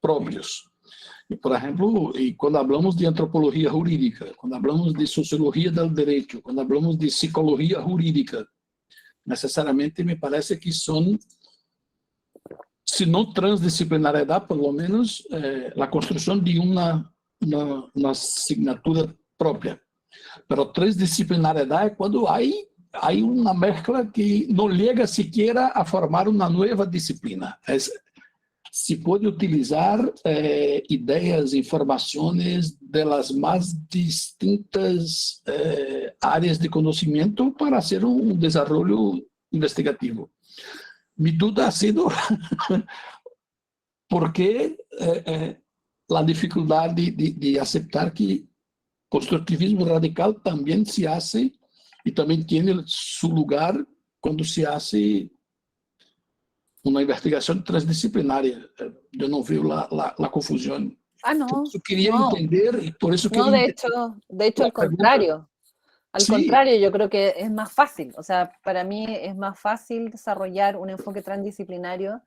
propios. Y, por ejemplo, y cuando hablamos de antropología jurídica, cuando hablamos de sociología del derecho, cuando hablamos de psicología jurídica, necesariamente me parece que son, si no transdisciplinariedad, por lo menos la construcción de una asignatura propia. Pero transdisciplinariedad es cuando hay una mezcla que no llega siquiera a formar una nueva disciplina. Se puede utilizar ideas, informaciones de las más distintas áreas de conocimiento para hacer un desarrollo investigativo. Mi duda ha sido por qué la dificultad de aceptar que constructivismo radical también se hace y también tiene su lugar cuando se hace una investigación transdisciplinaria. Yo no veo la confusión. Ah, Por no, eso quería no, entender y por eso no, quería entender de hecho la al pregunta. contrario. Al Sí, contrario, yo creo que es más fácil. O sea, para mí es más fácil desarrollar un enfoque transdisciplinario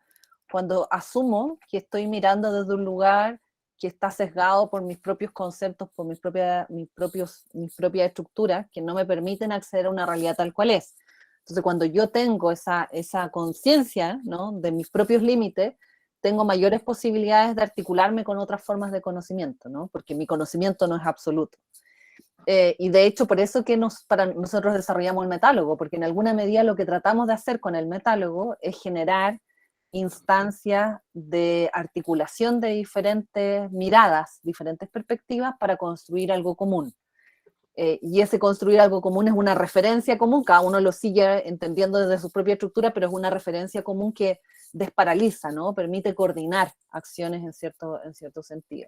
cuando asumo que estoy mirando desde un lugar que está sesgado por mis propios conceptos, por mis propias estructuras, que no me permiten acceder a una realidad tal cual es. Entonces, cuando yo tengo esa conciencia, ¿no?, de mis propios límites, tengo mayores posibilidades de articularme con otras formas de conocimiento, ¿no? Porque mi conocimiento no es absoluto. Y de hecho, por eso que nosotros desarrollamos el metálogo, porque en alguna medida lo que tratamos de hacer con el metálogo es generar instancias de articulación de diferentes miradas, diferentes perspectivas para construir algo común. Y ese construir algo común es una referencia común, cada uno lo sigue entendiendo desde su propia estructura, pero es una referencia común que desparaliza, ¿no? Permite coordinar acciones en cierto sentido.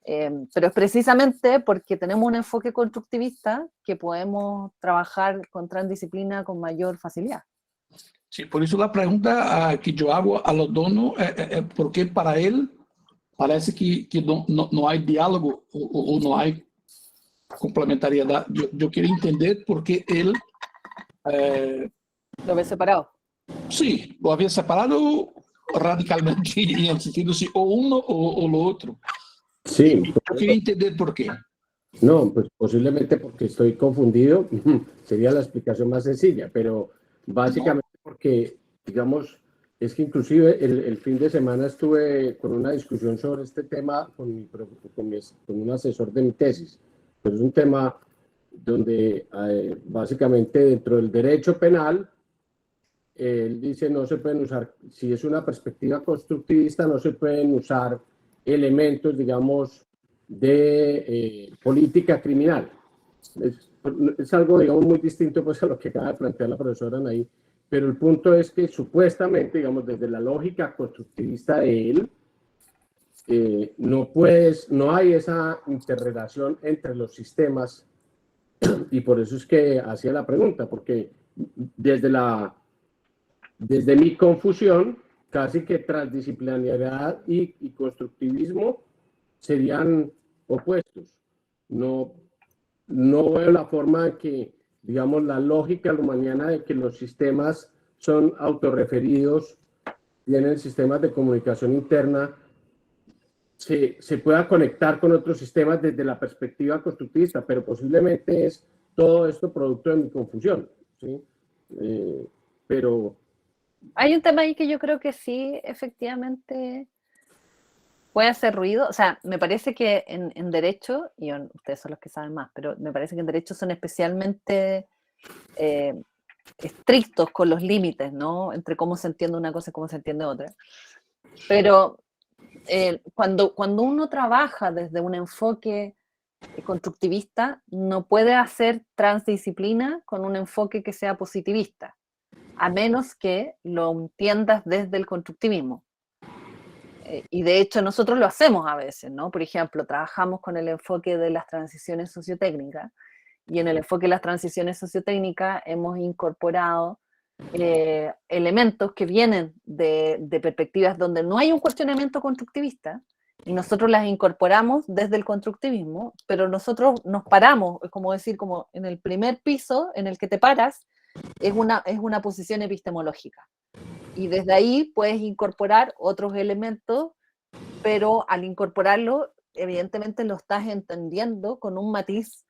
Pero es precisamente porque tenemos un enfoque constructivista que podemos trabajar con transdisciplina con mayor facilidad. Sí, por eso la pregunta que yo hago a los donos es porque para él parece que no hay diálogo o no hay complementariedad. Yo quiero entender por qué él... ¿Lo ves separado? Sí, lo había separado radicalmente en el sentido si o uno o lo otro. Sí. Yo quería entender por qué. No, pues posiblemente porque estoy confundido, sería la explicación más sencilla, pero básicamente porque, digamos, es que inclusive el fin de semana estuve con una discusión sobre este tema con un asesor de mi tesis. Pero es un tema donde básicamente dentro del derecho penal, él dice no se pueden usar, si es una perspectiva constructivista, no se pueden usar elementos, digamos, de política criminal. Es algo, digamos, muy distinto pues, a lo que acaba de plantear la profesora Anaí, pero el punto es que supuestamente, digamos, desde la lógica constructivista de él, no hay esa interrelación entre los sistemas y por eso es que hacía la pregunta, porque desde mi confusión, casi que transdisciplinariedad y constructivismo serían opuestos. No veo la forma en que, digamos, la lógica lumaniana de que los sistemas son autorreferidos, tienen sistemas de comunicación interna, se pueda conectar con otros sistemas desde la perspectiva constructivista, pero posiblemente es todo esto producto de mi confusión, ¿sí? Pero... Hay un tema ahí que yo creo que sí, efectivamente, puede hacer ruido. O sea, me parece que en derecho, y ustedes son los que saben más, pero me parece que en derecho son especialmente estrictos con los límites, ¿no? Entre cómo se entiende una cosa y cómo se entiende otra. Pero cuando uno trabaja desde un enfoque constructivista, no puede hacer transdisciplina con un enfoque que sea positivista, a menos que lo entiendas desde el constructivismo. Y de hecho nosotros lo hacemos a veces, ¿no? Por ejemplo, trabajamos con el enfoque de las transiciones sociotécnicas, y en el enfoque de las transiciones sociotécnicas hemos incorporado elementos que vienen de perspectivas donde no hay un cuestionamiento constructivista, y nosotros las incorporamos desde el constructivismo, pero nosotros nos paramos, es como decir, como en el primer piso en el que te paras, es una posición epistemológica. Y desde ahí puedes incorporar otros elementos, pero al incorporarlo, evidentemente lo estás entendiendo con un matiz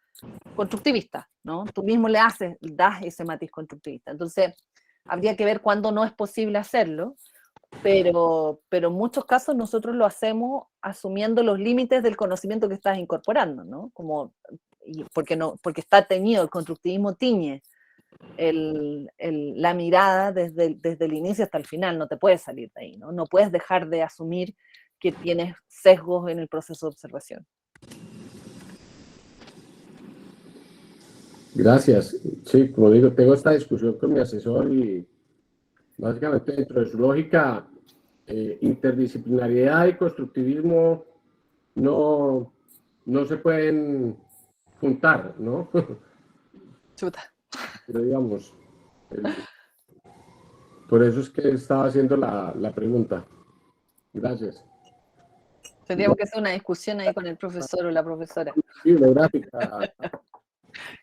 constructivista, ¿no? Tú mismo das ese matiz constructivista. Entonces, habría que ver cuándo no es posible hacerlo, pero en muchos casos nosotros lo hacemos asumiendo los límites del conocimiento que estás incorporando, ¿no? Porque está teñido, el constructivismo tiñe la mirada desde el inicio hasta el final, no te puedes salir de ahí, ¿no? No puedes dejar de asumir que tienes sesgos en el proceso de observación. Gracias. Sí, como digo, tengo esta discusión con mi asesor y básicamente dentro de su lógica, interdisciplinariedad y constructivismo no se pueden juntar, ¿no? Chuta. Pero digamos, por eso es que estaba haciendo la pregunta. Gracias. Tendríamos que hacer una discusión ahí con el profesor o la profesora. Bibliográfica.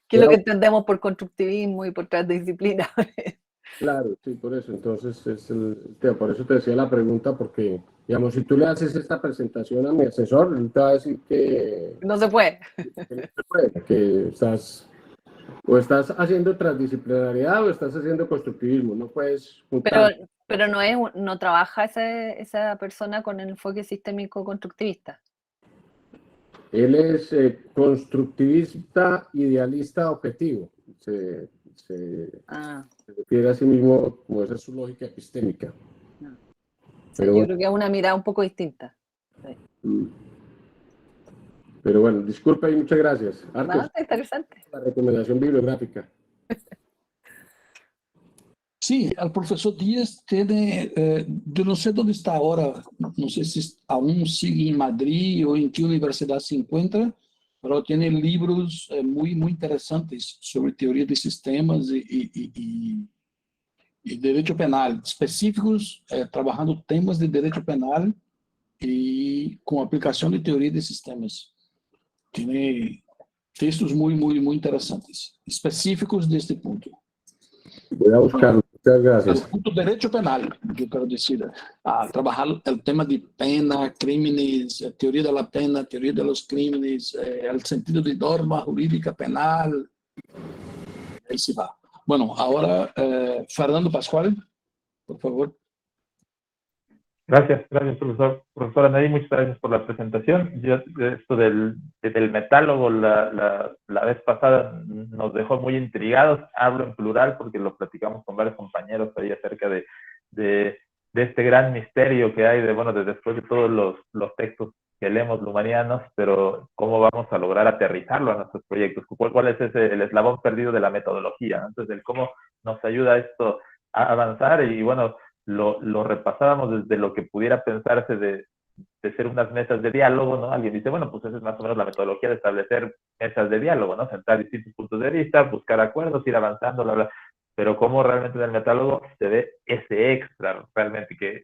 ¿Qué es lo que entendemos por constructivismo y por transdisciplina? Claro, sí, por eso. Entonces, por eso te decía la pregunta, porque, digamos, si tú le haces esta presentación a mi asesor, él te va a decir que... No se puede. Que estás O estás haciendo transdisciplinariedad o estás haciendo constructivismo, no puedes juntar. Pero no trabaja esa persona con el enfoque sistémico constructivista. Él es constructivista, idealista, objetivo. Se refiere a sí mismo como esa es su lógica epistémica. No. Pero Yo bueno. creo que es una mirada un poco distinta. Sí. Pero bueno, disculpa y muchas gracias. Arcos, Está interesante. la recomendación bibliográfica. Sí, el profesor Díaz tiene, yo no sé dónde está ahora, no sé si aún sigue en Madrid o en qué universidad se encuentra, pero tiene libros muy, muy interesantes sobre teoría de sistemas y derecho penal, específicos, trabajando temas de derecho penal y con aplicación de teoría de sistemas. Tiene textos muy, muy, muy interesantes, específicos de este punto. Voy a buscarlo. Muchas gracias. El punto derecho penal, yo quiero decir, a trabajar el tema de pena, crímenes, teoría de la pena, teoría de los crímenes, el sentido de norma jurídica penal, ahí se va. Bueno, ahora Fernando Pascual, por favor. Gracias, profesor. Profesora Nadine, muchas gracias por la presentación. Yo, esto del metálogo la vez pasada nos dejó muy intrigados. Hablo en plural porque lo platicamos con varios compañeros ahí acerca de este gran misterio que hay de después de todos los textos que leemos lumanianos, pero cómo vamos a lograr aterrizarlo a nuestros proyectos. ¿Cuál es el eslabón perdido de la metodología? Entonces, el cómo nos ayuda esto a avanzar y bueno, lo repasábamos desde lo que pudiera pensarse de ser unas mesas de diálogo, ¿no? Alguien dice, bueno, pues esa es más o menos la metodología de establecer mesas de diálogo, ¿no? Sentar distintos puntos de vista, buscar acuerdos, ir avanzando, bla, bla. Pero cómo realmente en el metálogo se ve ese extra, realmente, que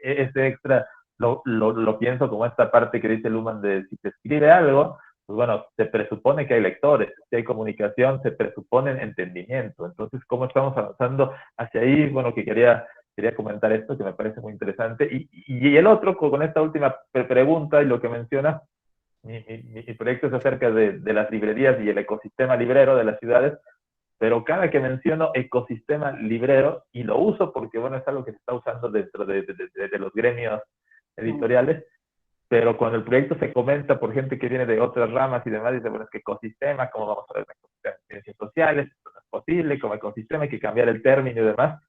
ese extra lo pienso como esta parte que dice Luhmann de si se escribe algo, pues bueno, se presupone que hay lectores, si hay comunicación, se presupone entendimiento. Entonces, ¿cómo estamos avanzando hacia ahí? Bueno, quería comentar esto, que me parece muy interesante. Y el otro, con esta última pregunta y lo que menciona, mi proyecto es acerca de las librerías y el ecosistema librero de las ciudades, pero cada que menciono ecosistema librero, y lo uso porque, bueno, es algo que se está usando dentro de los gremios editoriales, pero cuando el proyecto se comenta por gente que viene de otras ramas y demás, dice, bueno, es que ecosistema, ¿cómo vamos a ver ecosistema de ciencias sociales? Esto no es posible, como ecosistema hay que cambiar el término y demás.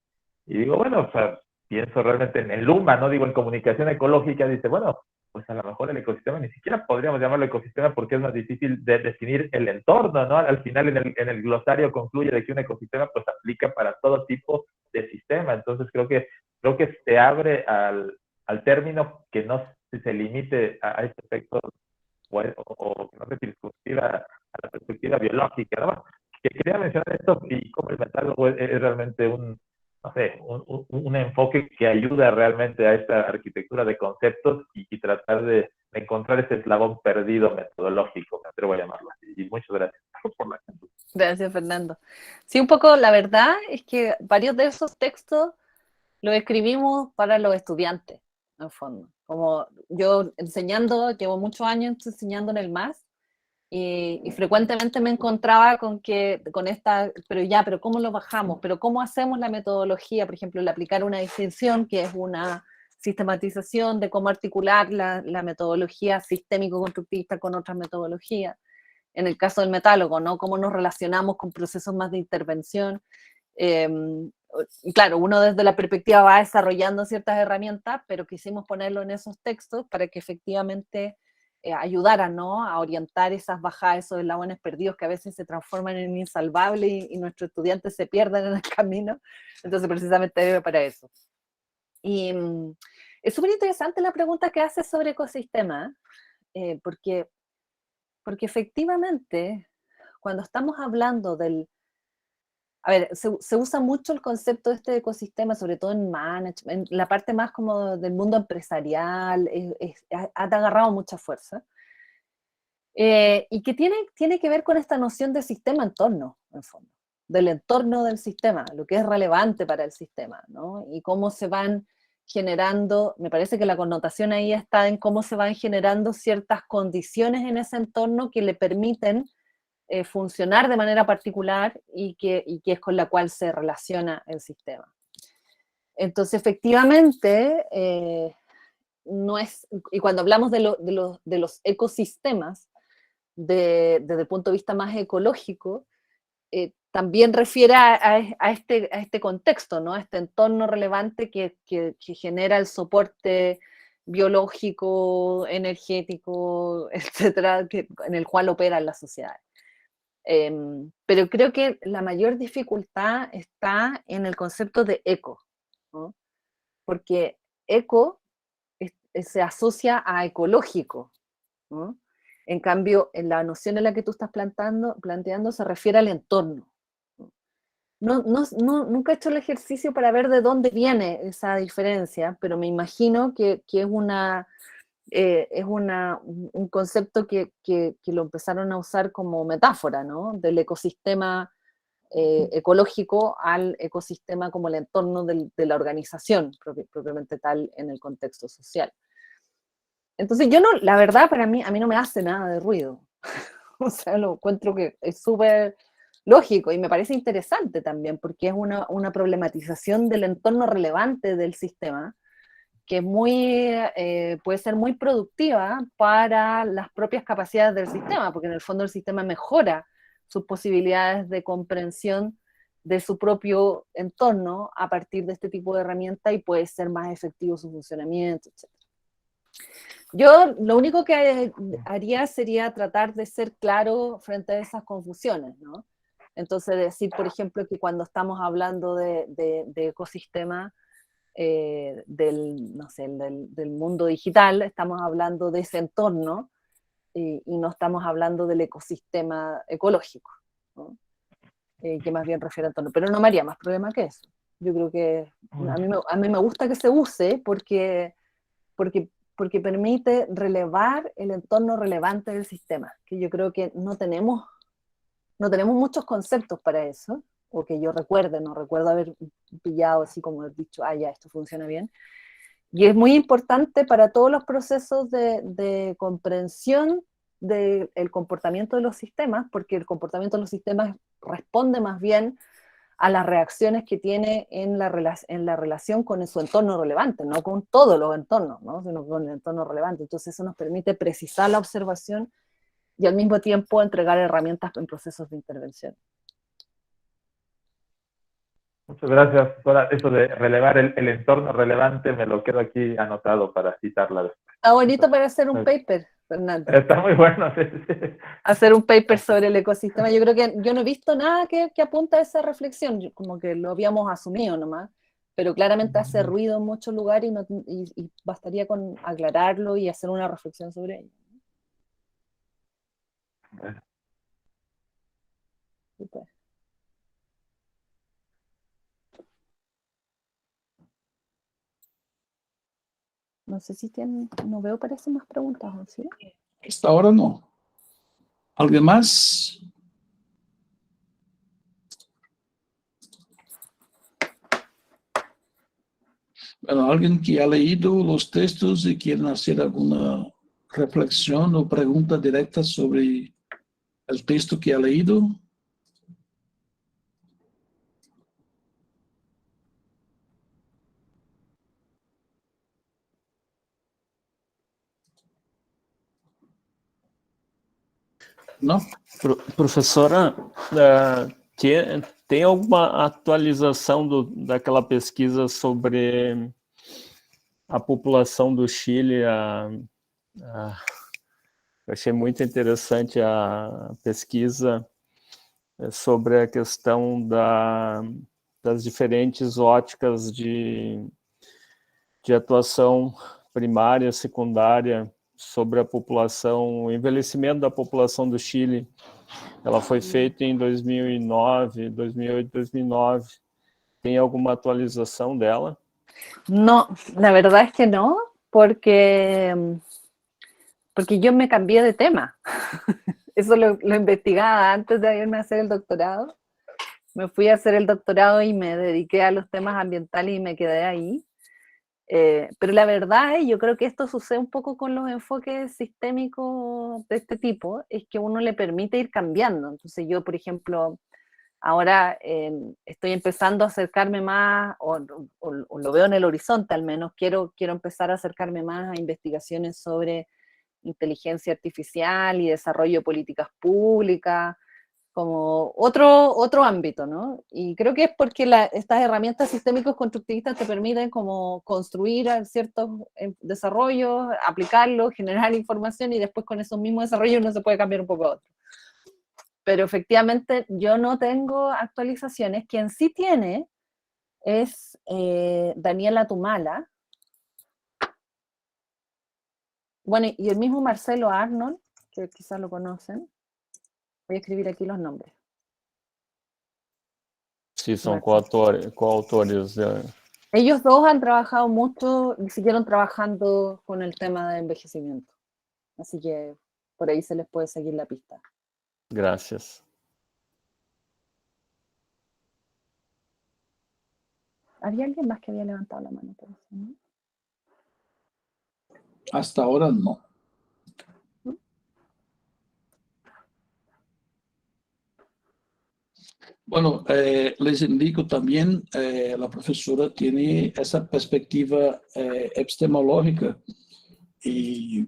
Y digo, bueno, o sea, pienso realmente en Luhmann, no digo en comunicación ecológica, dice, bueno, pues a lo mejor el ecosistema ni siquiera podríamos llamarlo ecosistema porque es más difícil de definir el entorno, ¿no? Al final en el glosario concluye de que un ecosistema pues aplica para todo tipo de sistema, entonces creo que se abre al término que no se limite a este efecto o que no se circunscriba a la perspectiva biológica, ¿no? Bueno, que quería mencionar esto y como el metálogo es realmente un enfoque que ayuda realmente a esta arquitectura de conceptos y tratar de encontrar ese eslabón perdido metodológico, me atrevo a llamarlo así. Y muchas gracias por la atención. Gracias, Fernando. Sí, un poco la verdad es que varios de esos textos los escribimos para los estudiantes, en el fondo. Como yo llevo muchos años enseñando en el MAS, y frecuentemente me encontraba con pero ¿cómo lo bajamos? ¿Pero cómo hacemos la metodología? Por ejemplo, el aplicar una distinción, que es una sistematización de cómo articular la metodología sistémico-constructivista con otras metodologías. En el caso del metálogo, ¿no? Cómo nos relacionamos con procesos más de intervención. Y claro, uno desde la perspectiva va desarrollando ciertas herramientas, pero quisimos ponerlo en esos textos para que efectivamente ayudaran, ¿no? A orientar esas bajadas, esos eslabones perdidos que a veces se transforman en insalvables y nuestros estudiantes se pierden en el camino. Entonces, precisamente para eso. Y es súper interesante la pregunta que hace sobre ecosistemas, porque efectivamente, cuando estamos hablando a ver, se usa mucho el concepto de este ecosistema, sobre todo en management, en la parte más como del mundo empresarial, ha agarrado mucha fuerza. Y que tiene que ver con esta noción de sistema-entorno, en el fondo, del entorno del sistema, lo que es relevante para el sistema, ¿no? Y cómo se van generando, me parece que la connotación ahí está en cómo se van generando ciertas condiciones en ese entorno que le permiten funcionar de manera particular y que es con la cual se relaciona el sistema. Entonces, efectivamente, no es, y cuando hablamos de los ecosistemas, desde el punto de vista más ecológico, también refiere a este contexto, ¿no? A este entorno relevante que genera el soporte biológico, energético, etcétera, en el cual operan las sociedades. Pero creo que la mayor dificultad está en el concepto de eco, ¿no? Porque eco se asocia a ecológico, ¿no? En cambio, en la noción en la que tú estás planteando se refiere al entorno. Nunca he hecho el ejercicio para ver de dónde viene esa diferencia, pero me imagino que es un concepto que lo empezaron a usar como metáfora, ¿no? Del ecosistema ecológico al ecosistema como el entorno de la organización, propiamente tal en el contexto social. Entonces la verdad, a mí no me hace nada de ruido. O sea, lo encuentro que es súper lógico y me parece interesante también, porque es una problematización del entorno relevante del sistema, que puede ser muy productiva para las propias capacidades del sistema, porque en el fondo el sistema mejora sus posibilidades de comprensión de su propio entorno a partir de este tipo de herramienta y puede ser más efectivo su funcionamiento, etc. Yo lo único que haría sería tratar de ser claro frente a esas confusiones, ¿no? Entonces decir, por ejemplo, que cuando estamos hablando de ecosistema no sé, del mundo digital, estamos hablando de ese entorno y no estamos hablando del ecosistema ecológico, ¿no? Que más bien refiere al entorno. Pero no me haría más problema que eso. Yo creo que a mí me gusta que se use porque permite relevar el entorno relevante del sistema, que yo creo que no tenemos muchos conceptos para eso, o que yo recuerde, no recuerdo haber pillado así como he dicho, ya, esto funciona bien. Y es muy importante para todos los procesos de comprensión del comportamiento de los sistemas, porque el comportamiento de los sistemas responde más bien a las reacciones que tiene en la relación con su entorno relevante, no con todos los entornos, ¿no? Sino con el entorno relevante. Entonces eso nos permite precisar la observación y al mismo tiempo entregar herramientas en procesos de intervención. Muchas gracias, doctora. Eso de relevar el entorno relevante me lo quedo aquí anotado para citarla después. Está bonito para hacer un paper, Fernando. Está muy bueno. Sí, sí. Hacer un paper sobre el ecosistema. Yo creo que yo no he visto nada que apunta a esa reflexión, como que lo habíamos asumido nomás, pero claramente hace ruido en muchos lugares y bastaría con aclararlo y hacer una reflexión sobre ello. Super. No sé si no veo, parece más preguntas, ¿sí? Hasta ahora no. ¿Alguien más? Bueno, alguien que ha leído los textos y quiere hacer alguna reflexión o pregunta directa sobre el texto que ha leído. Não? Professora, tem alguma atualização daquela pesquisa sobre a população do Chile? Eu achei muito interessante a pesquisa sobre a questão das diferentes óticas de atuação primária, secundária, sobre a população, o envelhecimento da população do Chile. Ela foi feita em 2009, 2008, 2009. ¿Tem alguma atualização dela? No, la verdad es que no, porque yo me cambié de tema. Eso lo investigaba antes de irme a hacer el doctorado. Me fui a hacer el doctorado y me dediqué a los temas ambientales y me quedé ahí. Pero la verdad, yo creo que esto sucede un poco con los enfoques sistémicos de este tipo, es que uno le permite ir cambiando. Entonces yo, por ejemplo, ahora estoy empezando a acercarme más, o lo veo en el horizonte al menos, quiero empezar a acercarme más a investigaciones sobre inteligencia artificial y desarrollo de políticas públicas, como otro ámbito, ¿no? Y creo que es porque estas herramientas sistémicos constructivistas te permiten como construir ciertos desarrollos, aplicarlos, generar información y después con esos mismos desarrollos uno se puede cambiar un poco a otro. Pero efectivamente yo no tengo actualizaciones. Quien sí tiene es Daniela Tumala. Bueno, y el mismo Marcelo Arnold, que quizás lo conocen. Voy a escribir aquí los nombres. Sí, son coautores de... Ellos dos han trabajado mucho y siguieron trabajando con el tema de envejecimiento. Así que por ahí se les puede seguir la pista. Gracias. ¿Había alguien más que había levantado la mano? ¿No? Hasta ahora no. Bueno, les indico también, la profesora tiene esa perspectiva epistemológica y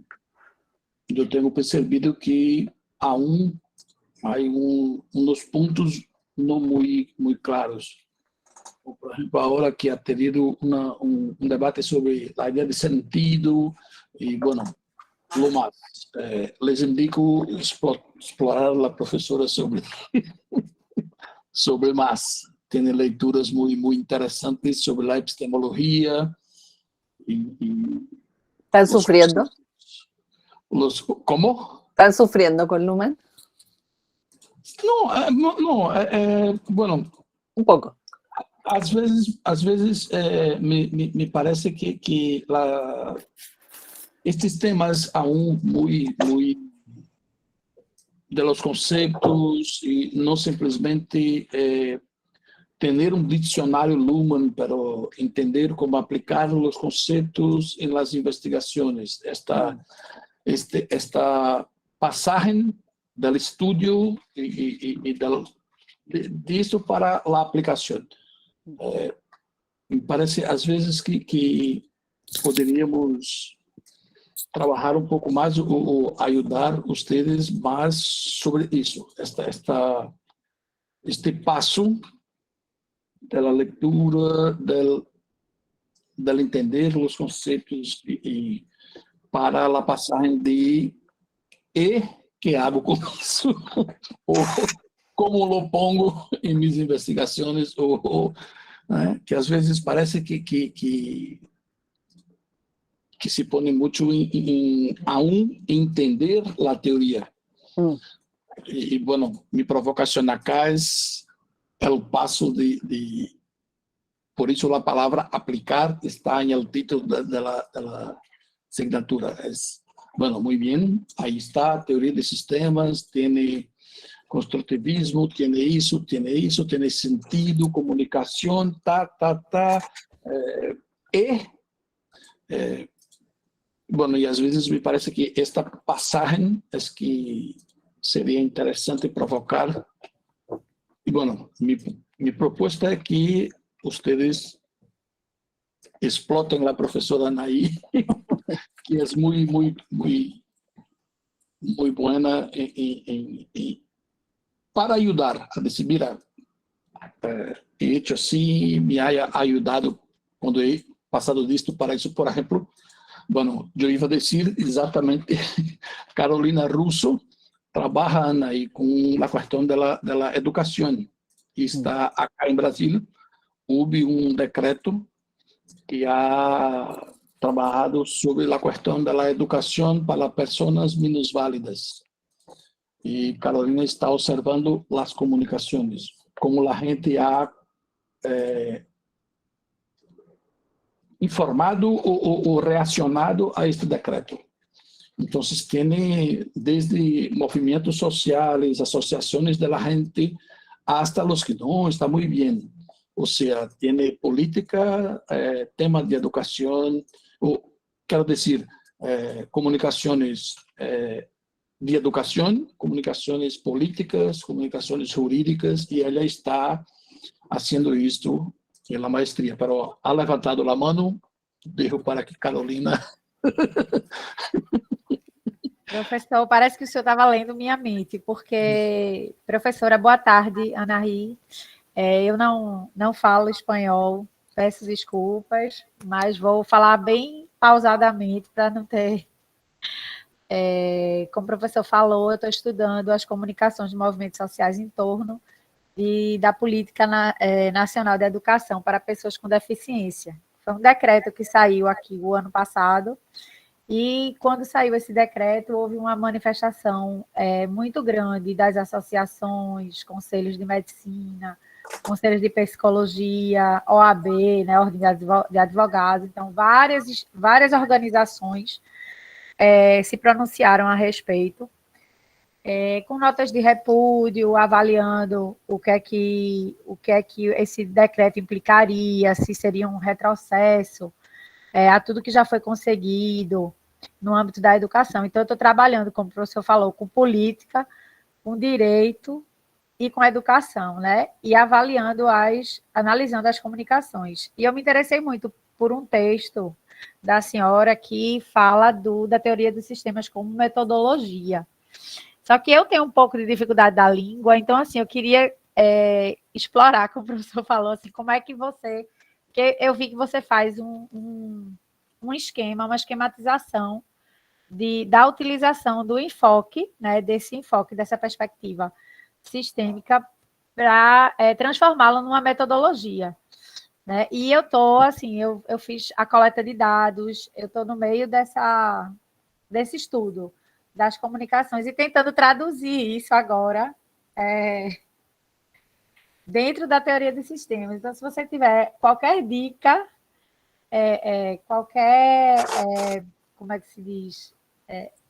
yo tengo percibido que aún hay unos puntos no muy claros. Por ejemplo, ahora que ha tenido un debate sobre la idea de sentido y bueno, lo más. Les indico explorar la profesora sobre más. Tiene leituras muy interesantes sobre la epistemología. ¿Están sufriendo? ¿Cómo? ¿Están sufriendo con Luhmann? No, bueno. Un poco. Às vezes me parece que estes temas aún muy de los conceptos y no simplemente tener un diccionario Luhmann, pero entender cómo aplicar los conceptos en las investigaciones. Esta pasaje del estudio y de esto para la aplicación. Me parece às vezes que poderíamos trabalhar um pouco mais ou ajudar vocês mais sobre isso, este passo da leitura, del entender os conceitos e para a passagem de que hago com isso ou como lo pongo em minhas investigações ou que às vezes parece que se põe muito em entender a teoria. E, bueno, mi provocação acá é o passo de... Por isso a palavra aplicar está no título da asignatura. Bueno, muy bien, ahí está, teoria de sistemas, tiene... constructivismo, tiene isso, tiene sentido, comunicação, bueno, e às vezes me parece que esta passagem é que seria interessante provocar. E, bueno, minha proposta é que vocês explotem a professora Anaí, que é muito boa para ajudar a dizer, mira, he hecho assim, me haya ajudado quando he passado disto para isso, por exemplo. Bueno, eu ia dizer exatamente, Carolina Russo trabalha aí com a questão da educação. E está acá em Brasil, houve um decreto que ha trabalhado sobre a questão da educação para pessoas minusválidas. E Carolina está observando as comunicações, como a gente ha informado ou reacionado a este decreto. Então, tem desde movimentos sociais, associações da gente, hasta os que não, está muito bem. o sea, tiene política, temas de educación, o quiero decir, comunicaciones de educación, comunicaciones políticas, comunicaciones jurídicas, y ella está haciendo esto en la maestría, pero ha levantado la mano, dejo para que Carolina... Professor, parece que o senhor estava lendo minha mente, porque, professora, boa tarde, Anahy. Eu não falo espanhol, peço desculpas, mas vou falar bem pausadamente para não ter... como o professor falou, eu estou estudando as comunicações de movimentos sociais em torno da Política Nacional de Educação para Pessoas com Deficiência. Foi um decreto que saiu aqui o ano passado, e quando saiu esse decreto, houve uma manifestação muito grande das associações, conselhos de medicina, conselhos de psicologia, OAB, né, Ordem de Advogados. Então, várias organizações se pronunciaram a respeito, com notas de repúdio, avaliando o que é que esse decreto implicaria, se seria um retrocesso a tudo que já foi conseguido no âmbito da educação. Então, eu estou trabalhando, como o professor falou, com política, com direito e com educação, né? E analisando as comunicações. E eu me interessei muito por um texto da senhora que fala da teoria dos sistemas como metodologia. Só que eu tenho um pouco de dificuldade da língua, então, assim, eu queria explorar, como o professor falou, assim, como é que você... Porque eu vi que você faz um esquema, uma esquematização da utilização do enfoque, né, dessa perspectiva sistêmica, para transformá-la numa metodologia. Né? E eu estou, assim, eu fiz a coleta de dados, eu estou no meio desse estudo das comunicações e tentando traduzir isso agora dentro da teoria dos sistemas. Então, se você tiver qualquer dica, como é que se diz?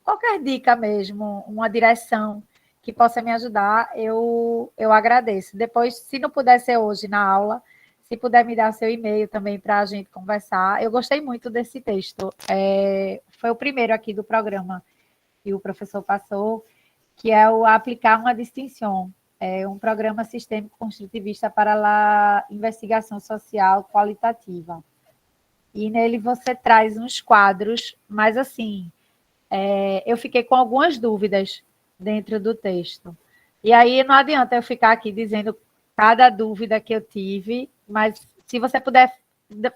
Qualquer dica mesmo, uma direção que possa me ajudar, eu agradeço. Depois, se não puder ser hoje na aula, se puder me dar seu e-mail também para a gente conversar. Eu gostei muito desse texto. Foi o primeiro aqui do programa que o professor passou, que é o Aplicar uma Distinção. Um programa sistêmico construtivista para a investigação social qualitativa. E nele você traz uns quadros, mas assim, eu fiquei com algumas dúvidas dentro do texto. E aí não adianta eu ficar aqui dizendo cada dúvida que eu tive, mas se você puder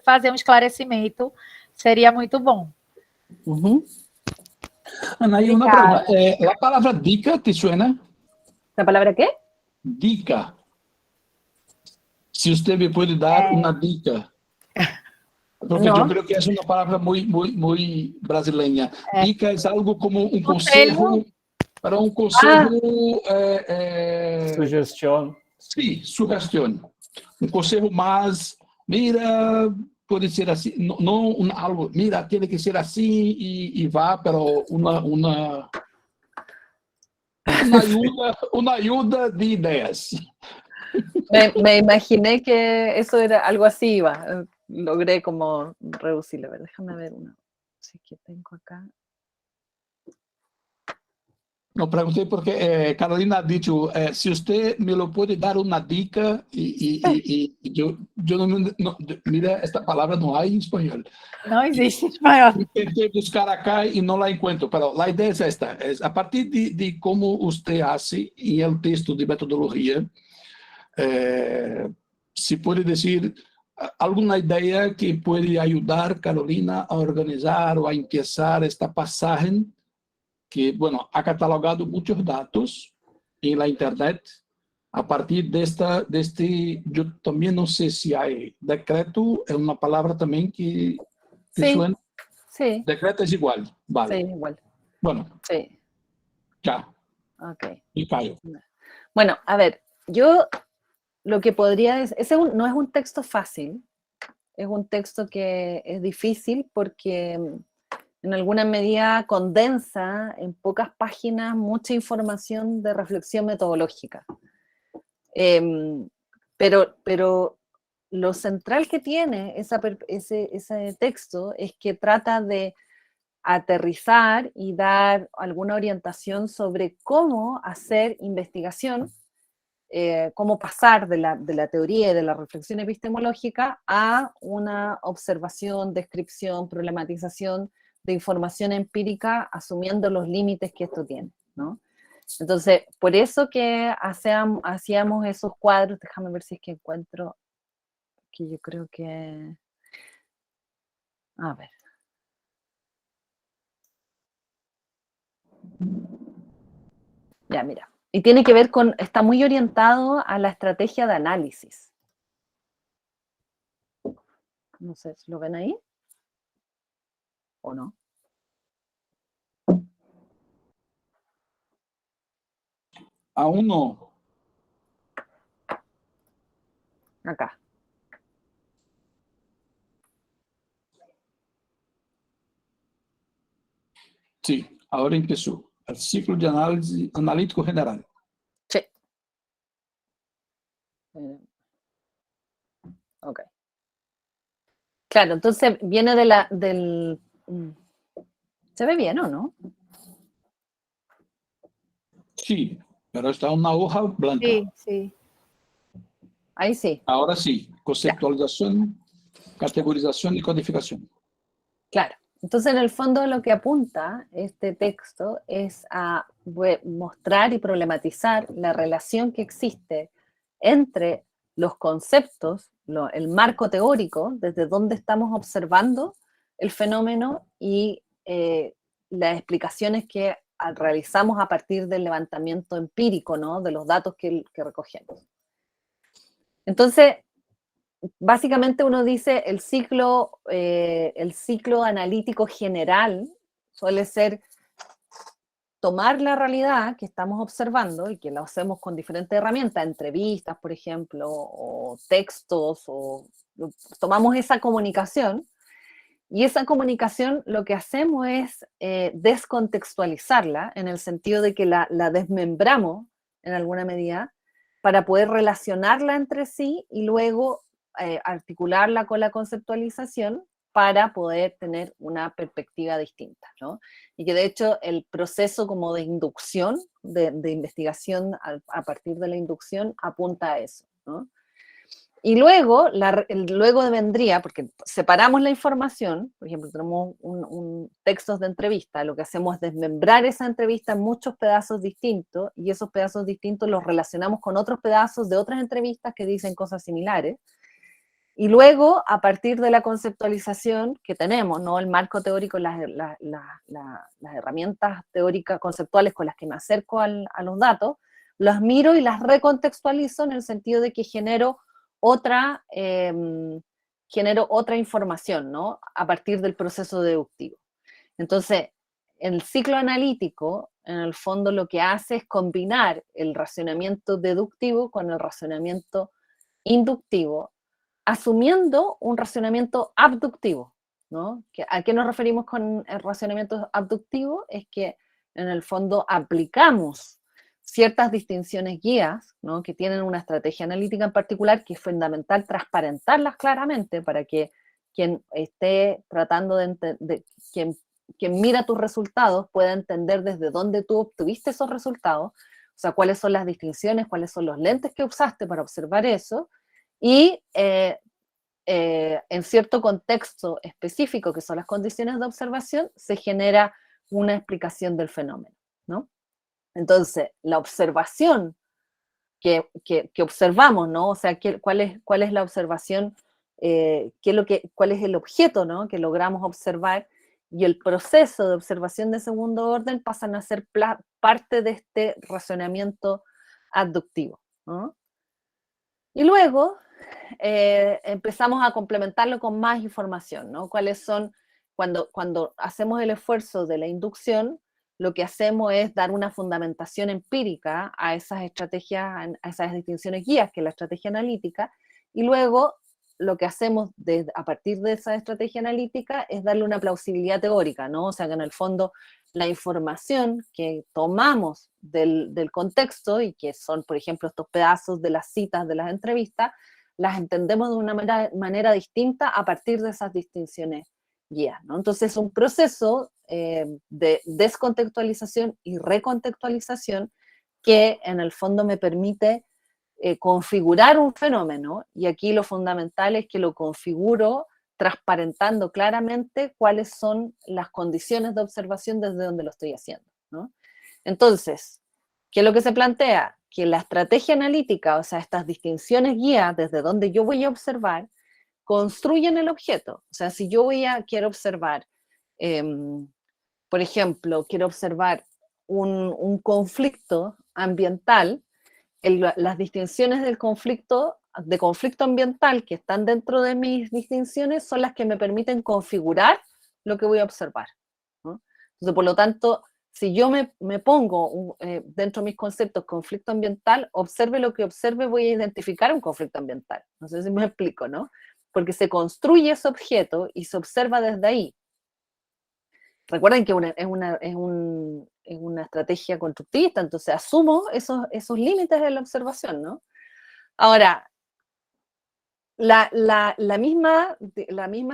fazer um esclarecimento, seria muito bom. Uhum. Anahy, una pregunta. ¿La palabra dica te suena? ¿La palabra qué? Dica. Si usted me puede dar una dica. Porque no. yo creo que es una palabra muy brasileña. Dica es algo como un consejo, para un consejo... Sugestión. Sí, sugestión. Un consejo más, mira, puede ser así, no algo, mira, tiene que ser así y va, pero una ayuda de ideas. Me imaginé que eso era algo así, logré como reducirlo. A ver, déjame ver una. Sí que tengo acá. No, pregunté porque Carolina ha dicho, si usted me lo puede dar una dica, y yo no, mira, esta palabra no hay en español. No existe en español. Intenté buscar acá y no la encuentro, pero la idea es esta, es a partir de cómo usted hace en el texto de metodología, si puede decir alguna idea que puede ayudar Carolina a organizar o a empezar esta pasaje que, bueno, ha catalogado muchos datos en la internet a partir de este, yo también no sé si hay decreto, es una palabra también que sí, suena. Sí. Decreto es igual, vale. Sí, igual. Bueno, sí. Ya. Ok. Y callo. Bueno, a ver, yo lo que podría decir, no es un texto fácil, es un texto que es difícil porque en alguna medida condensa en pocas páginas mucha información de reflexión metodológica. Pero lo central que tiene ese texto es que trata de aterrizar y dar alguna orientación sobre cómo hacer investigación, cómo pasar de la teoría y de la reflexión epistemológica a una observación, descripción, problematización de información empírica, asumiendo los límites que esto tiene, ¿no? Entonces, por eso que hacíamos esos cuadros. Déjame ver si es que encuentro, que yo creo que... A ver. Ya, mira. Y tiene que ver con, está muy orientado a la estrategia de análisis. No sé si lo ven ahí o no. Aún no. Acá. Sí, ahora empezó. El ciclo de análisis analítico general. Sí. Ok. Claro, entonces viene del... ¿Se ve bien o no? Sí, pero está una hoja blanca. Sí, sí. Ahí sí. Ahora sí, conceptualización, categorización y codificación. Claro. Entonces, en el fondo, lo que apunta este texto es a mostrar y problematizar la relación que existe entre los conceptos, el marco teórico, desde donde estamos observando el fenómeno, y las explicaciones que realizamos a partir del levantamiento empírico, ¿no?, de los datos que recogemos. Entonces, básicamente uno dice el ciclo analítico general suele ser tomar la realidad que estamos observando y que la hacemos con diferentes herramientas, entrevistas, por ejemplo, o textos, o tomamos esa comunicación, y esa comunicación lo que hacemos es descontextualizarla, en el sentido de que la desmembramos en alguna medida para poder relacionarla entre sí y luego articularla con la conceptualización para poder tener una perspectiva distinta, ¿no? Y que de hecho el proceso como de inducción, de investigación a partir de la inducción, apunta a eso, ¿no? Y luego, luego vendría, porque separamos la información, por ejemplo, tenemos textos de entrevista, lo que hacemos es desmembrar esa entrevista en muchos pedazos distintos, y esos pedazos distintos los relacionamos con otros pedazos de otras entrevistas que dicen cosas similares. Y luego, a partir de la conceptualización que tenemos, ¿no?, el marco teórico, las herramientas teóricas conceptuales con las que me acerco a los datos, las miro y las recontextualizo en el sentido de que genero otra información, ¿no?, a partir del proceso deductivo. Entonces, el ciclo analítico, en el fondo, lo que hace es combinar el racionamiento deductivo con el racionamiento inductivo, asumiendo un racionamiento abductivo, ¿no? ¿A qué nos referimos con el racionamiento abductivo? Es que, en el fondo, aplicamos ciertas distinciones guías, ¿no?, que tienen una estrategia analítica en particular, que es fundamental transparentarlas claramente para que quien esté tratando quien mira tus resultados pueda entender desde dónde tú obtuviste esos resultados, o sea, cuáles son las distinciones, cuáles son los lentes que usaste para observar eso, y en cierto contexto específico, que son las condiciones de observación, se genera una explicación del fenómeno, ¿no? Entonces, la observación que observamos, ¿no? O sea, ¿cuál es la observación? ¿Cuál es el objeto, ¿no?, que logramos observar? Y el proceso de observación de segundo orden pasan a ser parte de este razonamiento abductivo, ¿no? Y luego empezamos a complementarlo con más información, ¿no? ¿Cuáles son? Cuando hacemos el esfuerzo de la inducción, lo que hacemos es dar una fundamentación empírica a esas estrategias, a esas distinciones guías, que es la estrategia analítica, y luego lo que hacemos a partir de esa estrategia analítica es darle una plausibilidad teórica, ¿no? O sea, que en el fondo la información que tomamos del contexto, y que son, por ejemplo, estos pedazos de las citas de las entrevistas, las entendemos de una manera distinta a partir de esas distinciones guías, ¿no? Entonces es un proceso de descontextualización y recontextualización que en el fondo me permite configurar un fenómeno, y aquí lo fundamental es que lo configuro transparentando claramente cuáles son las condiciones de observación desde donde lo estoy haciendo, ¿no? Entonces, ¿qué es lo que se plantea? Que la estrategia analítica, o sea, estas distinciones guías desde donde yo voy a observar, construyen el objeto. O sea, si yo quiero observar, por ejemplo, quiero observar un conflicto ambiental, las distinciones de conflicto ambiental que están dentro de mis distinciones son las que me permiten configurar lo que voy a observar, ¿no? Entonces, por lo tanto, si yo me pongo dentro de mis conceptos conflicto ambiental, observe lo que observe, voy a identificar un conflicto ambiental. No sé si me explico, ¿no? Porque se construye ese objeto y se observa desde ahí. Recuerden que es una estrategia constructivista, entonces asumo esos límites de la observación, ¿no? Ahora, la misma